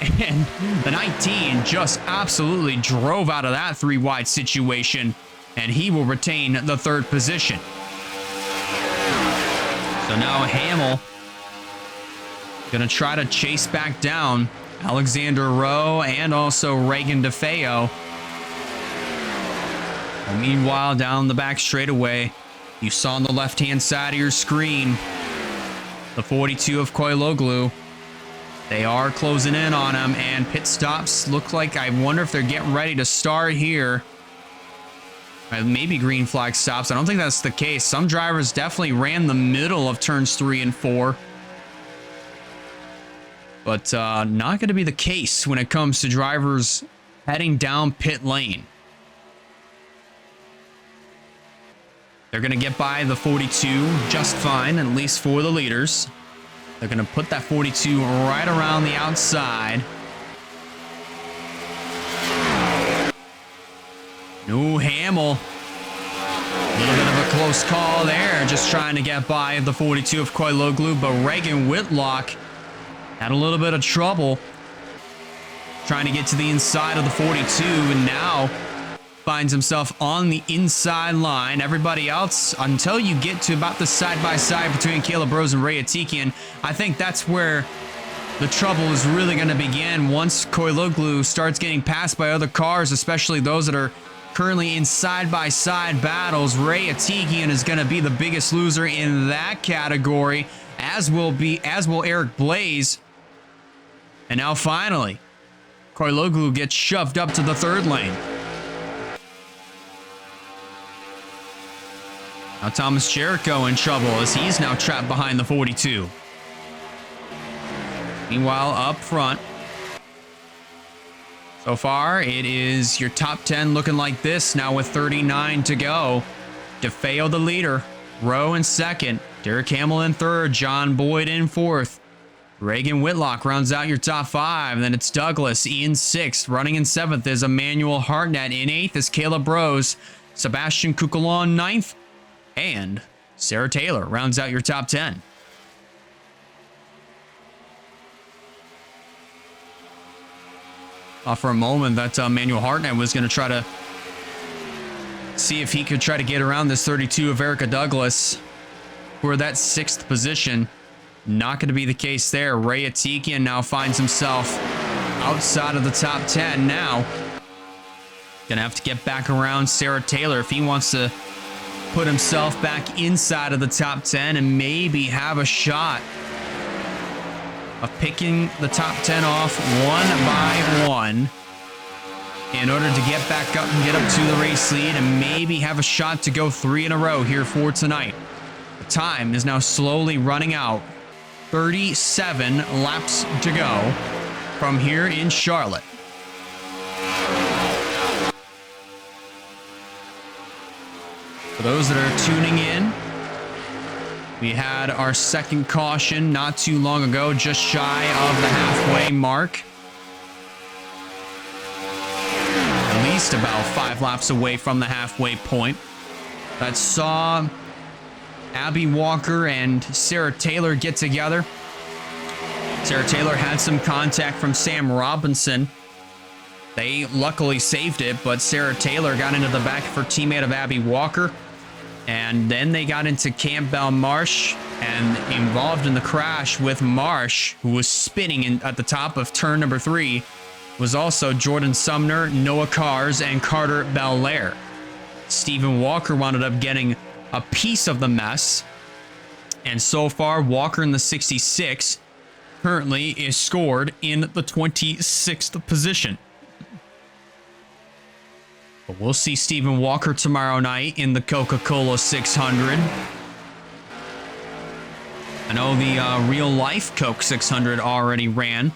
Speaker 1: And the 19 just absolutely drove out of that 3 wide situation, and he will retain the 3rd position. So now Hamill gonna try to chase back down Alexander Rowe and also Reagan DeFeo. And meanwhile, down the back straightaway, you saw on the left-hand side of your screen the 42 of Koiloglu. They are closing in on him, and pit stops look like, I wonder if they're getting ready to start here. Maybe green flag stops. I don't think that's the case. Some drivers definitely ran the middle of turns 3 and 4. But not going to be the case when it comes to drivers heading down pit lane. They're going to get by the 42 just fine, at least for the leaders. They're going to put that 42 right around the outside. No, Hamill. A little bit of a close call there, just trying to get by the 42 of Koiloglu, but Reagan Whitlock had a little bit of trouble trying to get to the inside of the 42, and now finds himself on the inside line. Everybody else, until you get to about the side-by-side between Caleb Rose and Ray Atikian, I think that's where the trouble is really going to begin once Koiloglu starts getting passed by other cars, especially those that are currently in side-by-side battles. Ray Atikian is going to be the biggest loser in that category, as will Eric Blaze. And now finally, Koiloglu gets shoved up to the third lane. Now Thomas Jericho in trouble as he's now trapped behind the 42. Meanwhile, up front, so far it is your top 10 looking like this now with 39 to go. DeFeo the leader, Rowe in second, Derek Hamill in third, John Boyd in fourth. Reagan Whitlock rounds out your top 5. Then it's Douglas in 6th. Running in 7th is Emmanuel Hartnett. In 8th is Caleb Rose. Sebastian Kukulon 9th. And Sarah Taylor rounds out your top 10. For a moment, that Emmanuel Hartnett was going to try to see if he could try to get around this 32 of Erica Douglas for that 6th position. Not going to be the case there. Ray Atikian now finds himself outside of the top 10 now. Going to have to get back around Sarah Taylor if he wants to put himself back inside of the top 10 and maybe have a shot of picking the top 10 off one by one in order to get back up and get up to the race lead and maybe have a shot to go 3 in a row here for tonight. The time is now slowly running out. 37 laps to go from here in Charlotte. For those that are tuning in, we had our second caution not too long ago, just shy of the halfway mark. At least about 5 laps away from the halfway point. That saw Abby Walker and Sarah Taylor get together. Sarah Taylor had some contact from Sam Robinson. They luckily saved it, but Sarah Taylor got into the back of her teammate of Abby Walker. And then they got into Campbell Marsh and involved in the crash with Marsh, who was spinning at the top of turn number 3, was also Jordan Sumner, Noah Cars, and Carter Belair. Stephen Walker wound up getting a piece of the mess. And so far, Walker in the 66 currently is scored in the 26th position. But we'll see Stephen Walker tomorrow night in the Coca-Cola 600. I know the real-life Coke 600 already ran,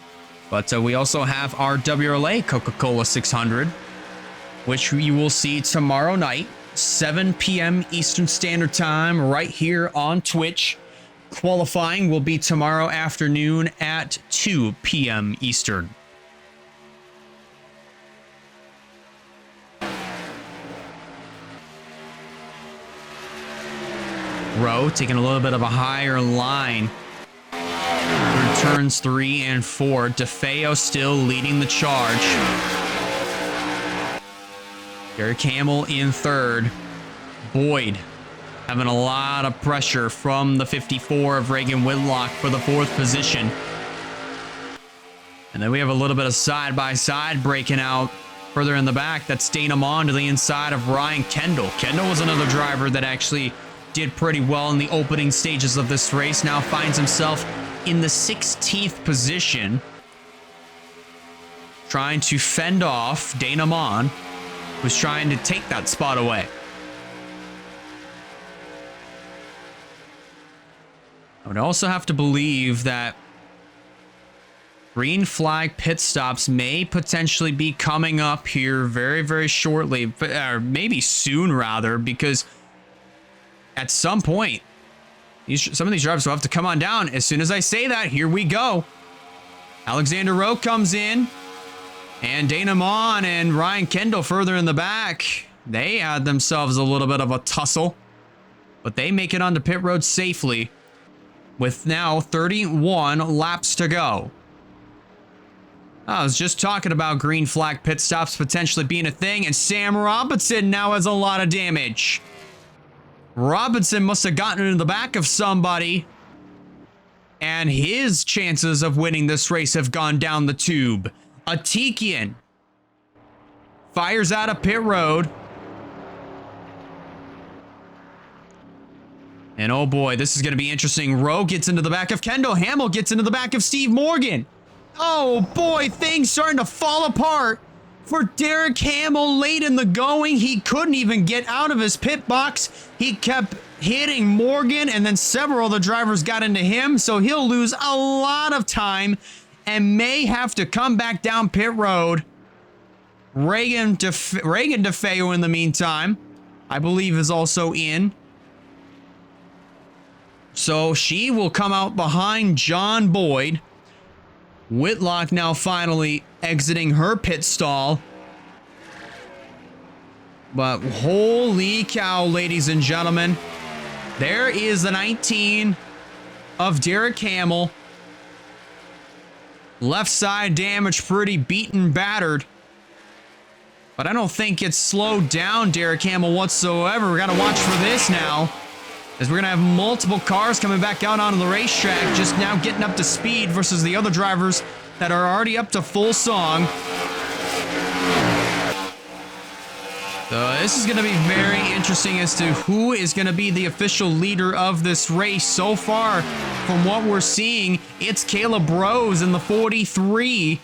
Speaker 1: but we also have our WRLA Coca-Cola 600, which you will see tomorrow night, 7 p.m. Eastern Standard Time, right here on Twitch. Qualifying will be tomorrow afternoon at 2 p.m. Eastern. Rowe taking a little bit of a higher line through turns 3 and 4. DeFeo still leading the charge. Derek Hamill in third. Boyd having a lot of pressure from the 54 of Reagan Whitlock for the 4th position. And then we have a little bit of side-by-side breaking out further in the back. That's Dana Mon to the inside of Ryan Kendall. Kendall was another driver that actually did pretty well in the opening stages of this race. Now finds himself in the 16th position, trying to fend off Dana Mon, who's trying to take that spot away. I would also have to believe that green flag pit stops may potentially be coming up here very, very shortly, or maybe soon rather, because at some point, some of these drivers will have to come on down. As soon as I say that, here we go. Alexander Rowe comes in, and Dana Mon and Ryan Kendall further in the back. They had themselves a little bit of a tussle, but they make it onto pit road safely with now 31 laps to go. I was just talking about green flag pit stops potentially being a thing, and Sam Robinson now has a lot of damage. Robinson must have gotten into the back of somebody, and his chances of winning this race have gone down the tube. Atikian fires out of pit road. And oh boy, this is going to be interesting. Rowe gets into the back of Kendall. Hamill gets into the back of Steve Morgan. Oh boy, things starting to fall apart for Derek Hamill late in the going. He couldn't even get out of his pit box. He kept hitting Morgan, and then several of the drivers got into him, so he'll lose a lot of time and may have to come back down pit road. Reagan DeFeo in the meantime, I believe, is also in. So she will come out behind John Boyd. Whitlock now finally exiting her pit stall. But holy cow, ladies and gentlemen. There is the 19 of Derek Hamill. Left side damage, pretty beaten, battered. But I don't think it's slowed down Derek Hamill whatsoever. We got to watch for this now, as we're going to have multiple cars coming back out onto the racetrack, just now getting up to speed versus the other drivers that are already up to full song. So this is going to be very interesting as to who is going to be the official leader of this race. So far, from what we're seeing, it's Caleb Rose in the 43,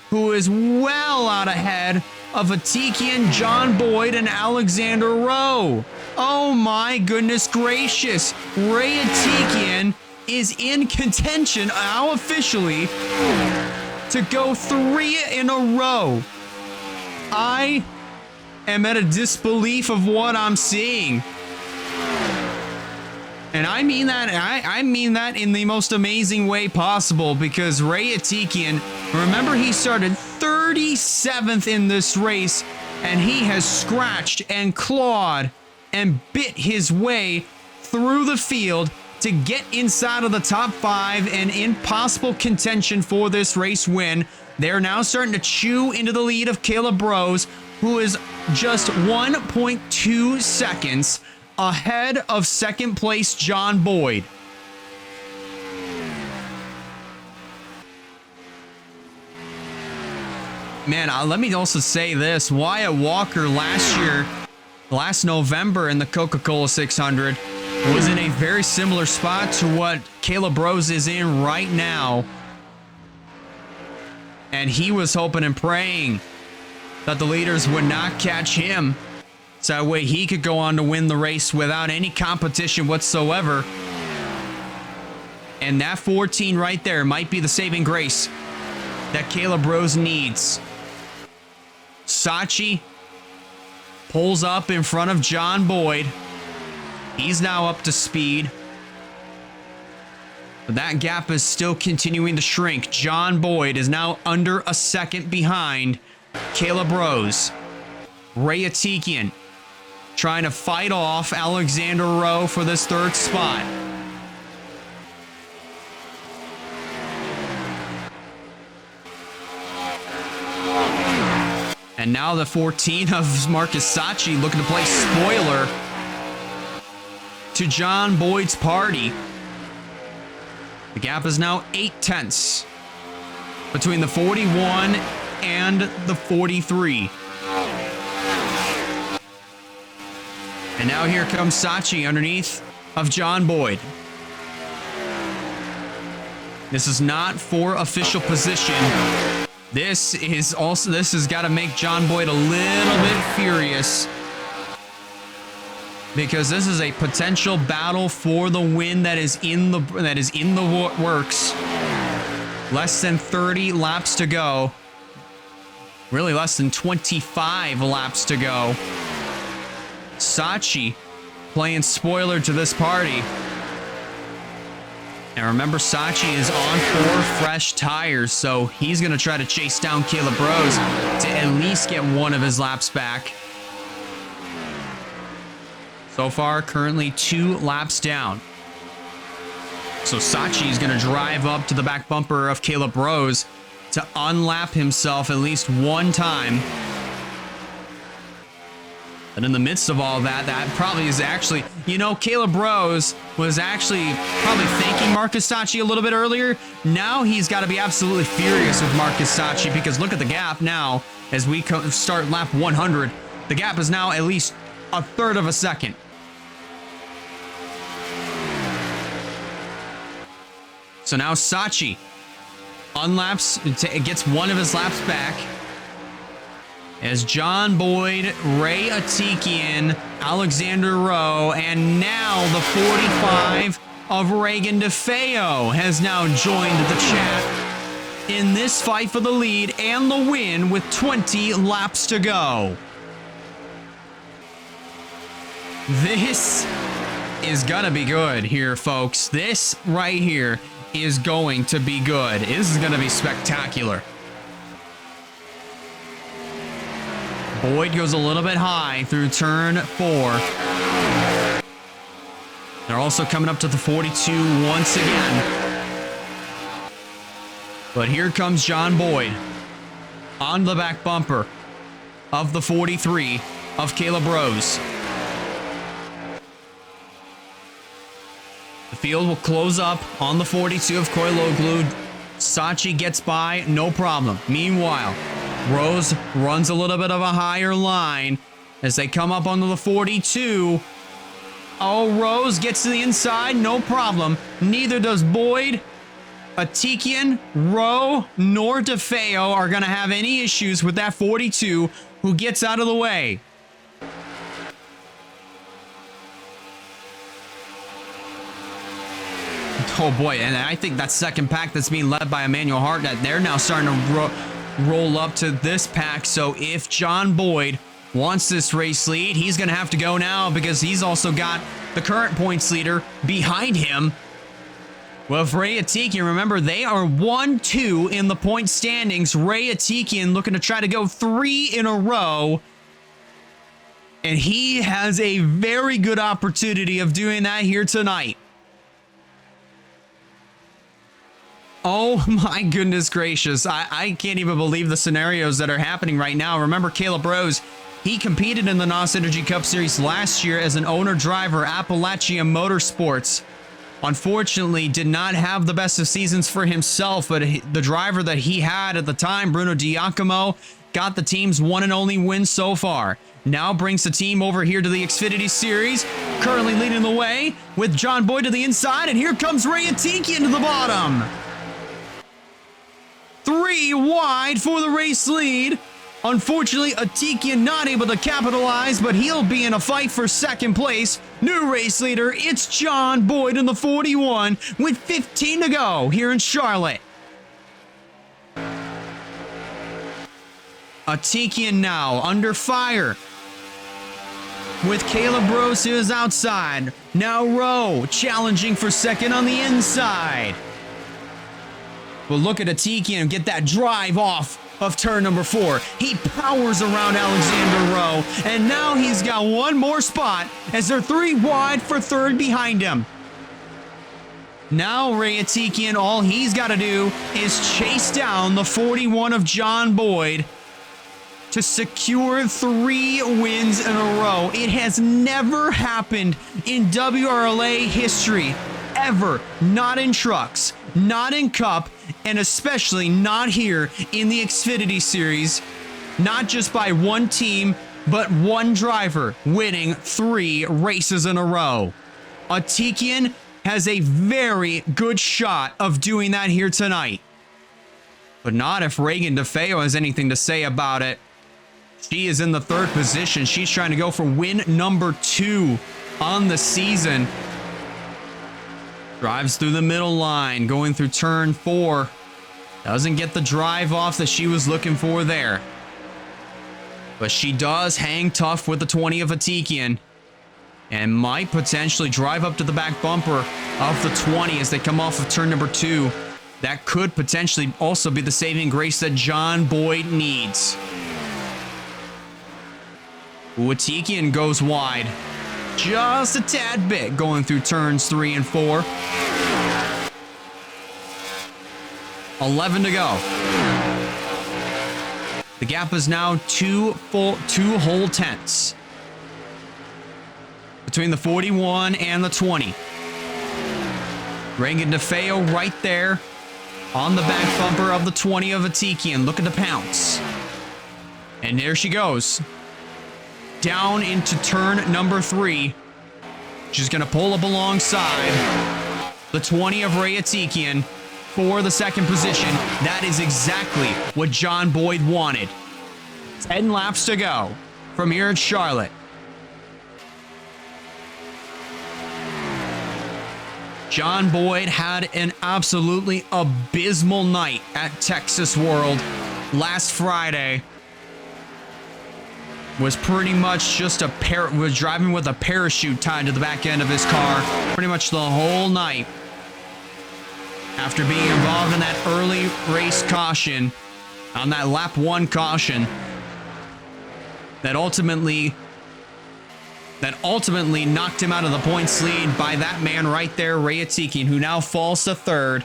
Speaker 1: who is well out ahead of Atikian, John Boyd, and Alexander Rowe. Oh my goodness gracious. Ray Atikian is in contention now officially to go 3 in a row. I am at a disbelief of what I'm seeing. And I mean that, I mean that in the most amazing way possible, because Ray Atikian, remember, he started 37th in this race, and he has scratched and clawed and bit his way through the field to get inside of the top 5 and in possible contention for this race win. They're now starting to chew into the lead of Caleb Rose, who is just 1.2 seconds ahead of second place John Boyd. Man, let me also say this. Wyatt Walker last November in the Coca-Cola 600 was in a very similar spot to what Caleb Rose is in right now. And he was hoping and praying that the leaders would not catch him, so that way he could go on to win the race without any competition whatsoever. And that 14 right there might be the saving grace that Caleb Rose needs. Sachi pulls up in front of John Boyd. He's now up to speed, but that gap is still continuing to shrink. John Boyd is now under a second behind Caleb Rose. Ray Atikian trying to fight off Alexander Rowe for this third spot. And now the 14 of Marcus Sachi looking to play spoiler to John Boyd's party. The gap is now 8/10 between the 41 and the 43. And now here comes Sachi underneath of John Boyd. This is not for official position. This has got to make John Boyd a little bit furious, because this is a potential battle for the win that is in the works. Less than 30 laps to go. Really less than 25 laps to go. Sachi playing spoiler to this party. And remember, Sachi is on 4 fresh tires, so he's going to try to chase down Caleb Rose to at least get one of his laps back. So far, currently 2 laps down. So Sachi is going to drive up to the back bumper of Caleb Rose to unlap himself at least one time. And in the midst of all that, that probably is actually, you know, Caleb Rose was actually probably thanking Marcus Sachi a little bit earlier. Now he's got to be absolutely furious with Marcus Sachi, because look at the gap now as we start lap 100. The gap is now at least a third of a second. So now Sachi unlaps, gets one of his laps back. As John Boyd, Ray Atikian, Alexander Rowe, and now the 45 of Reagan DeFeo has now joined the chat in this fight for the lead and the win with 20 laps to go. This is gonna be good here, folks. This right here is going to be good. This is gonna be spectacular. Boyd goes a little bit high through turn 4. They're also coming up to the 42 once again. But here comes John Boyd on the back bumper of the 43 of Caleb Rose. The field will close up on the 42 of Koiloglu. Sachi gets by, no problem. Meanwhile, Rose runs a little bit of a higher line as they come up onto the 42. Oh, Rose gets to the inside, no problem. Neither does Boyd. Atikian, Rowe, nor DeFeo are going to have any issues with that 42 who gets out of the way. Oh boy, and I think that second pack that's being led by Emmanuel Hartnett, they're now starting to roll up to this pack. So if John Boyd wants this race lead, he's going to have to go now, because he's also got the current points leader behind him. Well, if Ray Atikian, remember, they are 1-2 in the point standings. Ray Atikian looking to try to go 3 in a row. And he has a very good opportunity of doing that here tonight. Oh my goodness gracious. I can't even believe the scenarios that are happening right now. Remember, Caleb Rose, he competed in the NOS Energy Cup Series last year as an owner-driver, Appalachia Motorsports. Unfortunately, did not have the best of seasons for himself, but the driver that he had at the time, Bruno Diacomo, got the team's one and only win so far. Now brings the team over here to the Xfinity Series, currently leading the way with John Boyd to the inside, and here comes Ray Atikian to the bottom. 3 wide for the race lead. Unfortunately, Atikian not able to capitalize, but he'll be in a fight for second place. New race leader, it's John Boyd in the 41 with 15 to go here in Charlotte. Atikian now under fire with Caleb Rose to his outside. Now Rowe challenging for second on the inside. But look at Atikian get that drive off of turn number 4. He powers around Alexander Rowe, and now he's got one more spot as they're 3 wide for third behind him. Now Ray Atikian, all he's got to do is chase down the 41 of John Boyd to secure 3 wins in a row. It has never happened in WRLA history, ever. Not in trucks, not in Cup, and especially not here in the Xfinity Series. Not just by one team, but one driver winning 3 races in a row. Atikian has a very good shot of doing that here tonight. But not if Reagan DeFeo has anything to say about it. She is in the 3rd position. She's trying to go for win number 2 on the season. Drives through the middle line, going through turn 4. Doesn't get the drive off that she was looking for there. But she does hang tough with the 20 of Atikian. and might potentially drive up to the back bumper of the 20 as they come off of turn number 2. That could potentially also be the saving grace that John Boyd needs. Watikian goes wide. Just a tad bit going through turns 3 and 4. 11 to go. The gap is now two whole tenths between the 41 and the 20. Reagan DeFeo right there on the back bumper of the 20 of Atikian. Look at the pounce. And there she goes. Down into turn number 3. She's going to pull up alongside the 20 of Ray Atikian for the second position. That is exactly what John Boyd wanted. 10 laps to go from here at Charlotte. John Boyd had an absolutely abysmal night at Texas World last Friday. Was pretty much just was driving with a parachute tied to the back end of his car pretty much the whole night. After being involved in that early race caution, on that lap 1 caution, that ultimately knocked him out of the points lead by that man right there, Ray Atikian, who now falls to 3rd.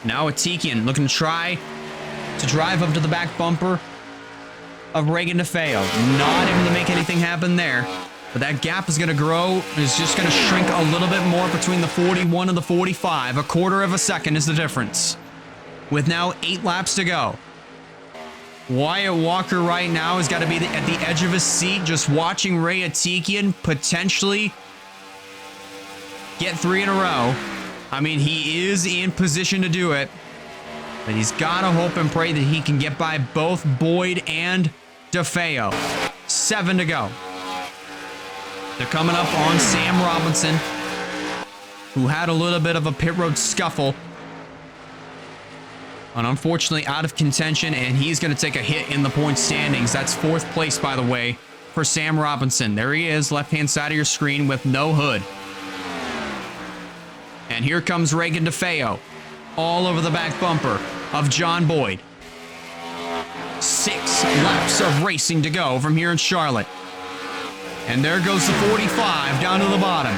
Speaker 1: Now Atikian looking to try to drive up to the back bumper of Reagan DeFeo. Not able to make anything happen there. But that gap is going to grow. It's just going to shrink a little bit more between the 41 and the 45. A quarter of a second is the difference. With now 8 laps to go. Wyatt Walker right now has got to be at the edge of his seat, just watching Ray Atikian potentially get 3 in a row. I mean, he is in position to do it. But he's got to hope and pray that he can get by both Boyd and DeFeo. 7 to go. They're coming up on Sam Robinson, who had a little bit of a pit road scuffle. And unfortunately out of contention, and he's going to take a hit in the point standings. That's 4th place, by the way, for Sam Robinson. There he is, left-hand side of your screen with no hood. And here comes Reagan DeFeo, all over the back bumper of John Boyd. 6 laps of racing to go from here in Charlotte. And there goes the 45 down to the bottom.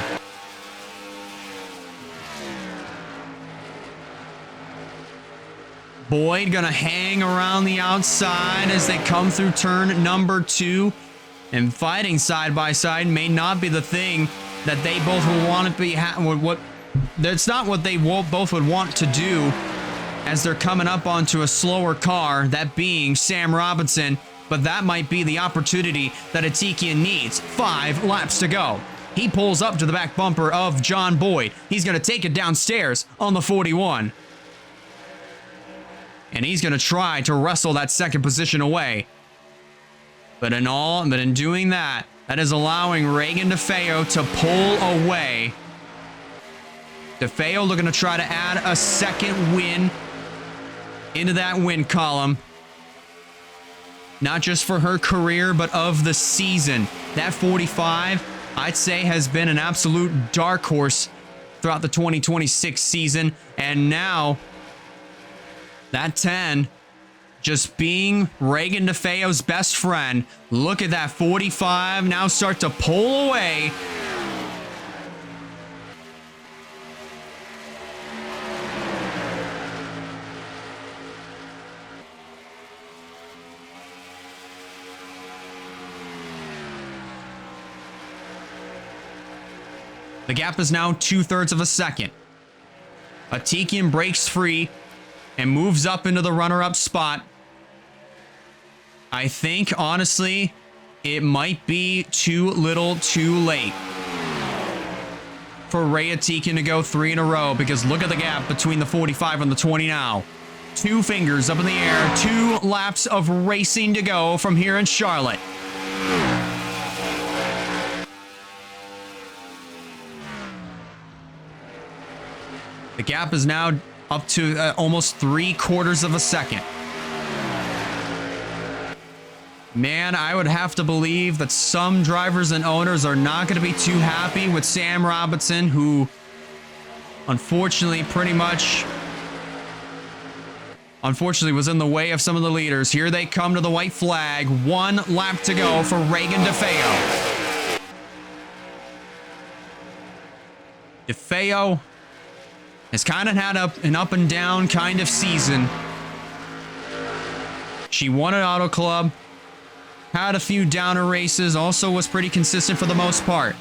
Speaker 1: Boyd gonna hang around the outside as they come through turn number 2. And fighting side by side may not be the thing that they both would want to be. That's not what they both would want to do as they're coming up onto a slower car, that being Sam Robinson. But that might be the opportunity that Atikian needs. 5 laps to go. He pulls up to the back bumper of John Boyd. He's going to take it downstairs on the 41. And he's going to try to wrestle that second position away. But in doing that, that is allowing Reagan DeFeo to pull away. DeFeo looking to try to add a second win into that win column. Not just for her career, but of the season. That 45, I'd say, has been an absolute dark horse throughout the 2026 season. And now, that 10, just being Reagan DeFeo's best friend. Look at that 45 now start to pull away. The gap is now 2/3 of a second. Atikian breaks free and moves up into the runner-up spot. I think, honestly, it might be too little too late for Ray Atikian to go 3 in a row, because look at the gap between the 45 and the 20 now. 2 fingers up in the air, 2 laps of racing to go from here in Charlotte. The gap is now up to almost 3/4 of a second. Man, I would have to believe that some drivers and owners are not going to be too happy with Sam Robinson, who unfortunately was in the way of some of the leaders. Here they come to the white flag. 1 lap to go for Reagan DeFeo. DeFeo has kind of had an up and down kind of season. She won at Auto Club, had a few downer races, also was pretty consistent for the most part.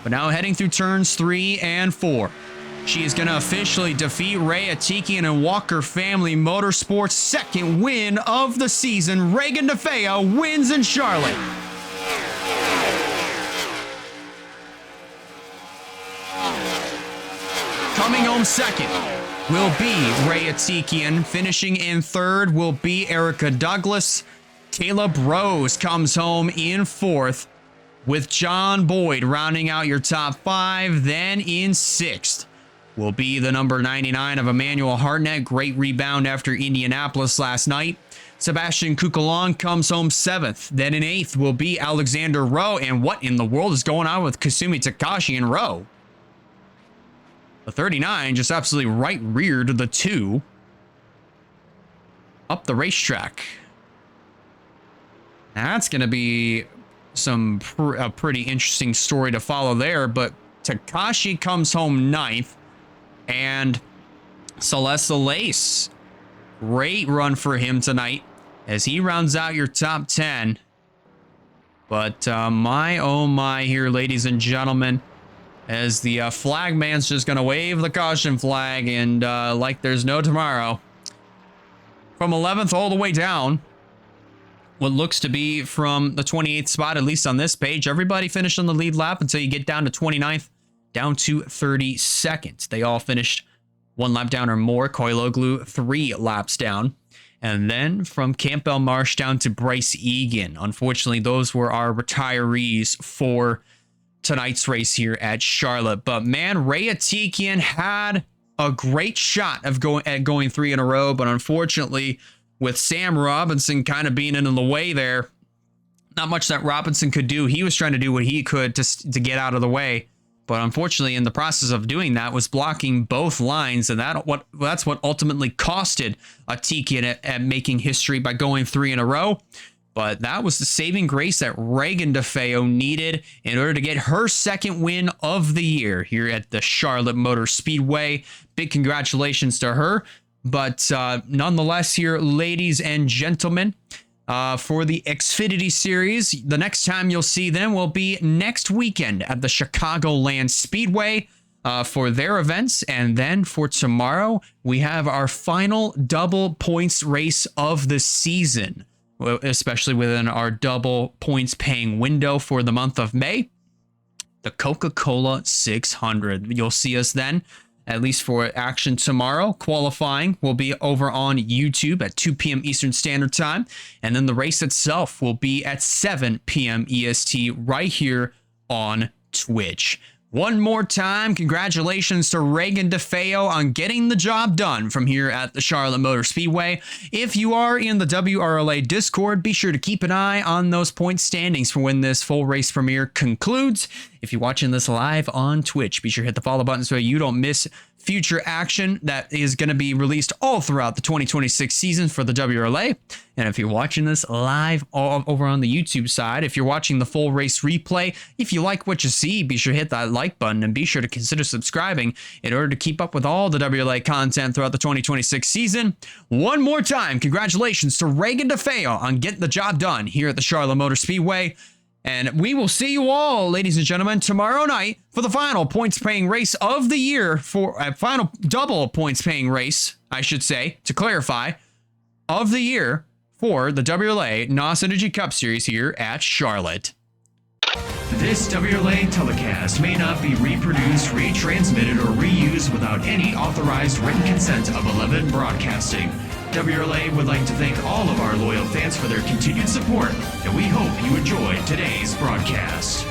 Speaker 1: But now heading through turns 3 and 4. She is going to officially defeat Ray Atikian and Walker Family Motorsports' second win of the season. Reagan DeFeo wins in Charlotte. Coming home second will be Ray Atikian. Finishing in third will be Erica Douglas. Caleb Rose comes home in fourth, with John Boyd rounding out your top 5. Then in sixth will be the number 99 of Emmanuel Hartnett. Great rebound after Indianapolis last night. Sebastian Kukulon comes home 7th. Then in 8th will be Alexander Rowe. And what in the world is going on with Kasumi Takashi and Rowe? The 39 just absolutely right reared the 2 up the racetrack. That's going to be a pretty interesting story to follow there. But Takashi comes home 9th. And Celeste Lace, great run for him tonight as he rounds out your top 10. But my, oh my here, ladies and gentlemen, as the flag man's just going to wave the caution flag and like there's no tomorrow. From 11th all the way down, what looks to be from the 28th spot, at least on this page, everybody finished on the lead lap until you get down to 29th. Down to 32nd. They all finished 1 lap down or more. Koiloglu 3 laps down. And then from Campbell Marsh down to Bryce Egan. Unfortunately, those were our retirees for tonight's race here at Charlotte. But man, Ray Atikian had a great shot of going 3 in a row. But unfortunately, with Sam Robinson kind of being in the way there, not much that Robinson could do. He was trying to do what he could to get out of the way. But unfortunately, in the process of doing that, was blocking both lines, and that's what ultimately costed Atikian at making history by going 3 in a row. But that was the saving grace that Reagan DeFeo needed in order to get her second win of the year here at the Charlotte Motor Speedway. Big congratulations to her. But nonetheless here, ladies and gentlemen, for the Xfinity Series, the next time you'll see them will be next weekend at the Chicagoland Speedway for their events. And then for tomorrow, we have our final double points race of the season, especially within our double points paying window for the month of May, the Coca-Cola 600. You'll see us then, at least for action tomorrow. Qualifying will be over on YouTube at 2 p.m. Eastern Standard Time. And then the race itself will be at 7 p.m. EST right here on Twitch. One more time, congratulations to Reagan DeFeo on getting the job done from here at the Charlotte Motor Speedway. If you are in the WRLA Discord, be sure to keep an eye on those point standings for when this full race premiere concludes. If you're watching this live on Twitch, be sure to hit the follow button so you don't miss future action that is going to be released all throughout the 2026 season for the WRLA. And if you're watching this live over on the YouTube side, if you're watching the full race replay, if you like what you see, be sure to hit that like button and be sure to consider subscribing in order to keep up with all the WRLA content throughout the 2026 season. One more time, congratulations to Reagan DeFeo on getting the job done here at the Charlotte Motor Speedway. And we will see you all, ladies and gentlemen, tomorrow night for the final points-paying race of the year, for a final double points-paying race, I should say, to clarify, of the year for the WRLA NOS Energy Cup Series here at Charlotte.
Speaker 3: This WRLA telecast may not be reproduced, retransmitted, or reused without any authorized written consent of 11 Broadcasting. WRLA would like to thank all of our loyal fans for their continued support, and we hope you enjoyed today's broadcast.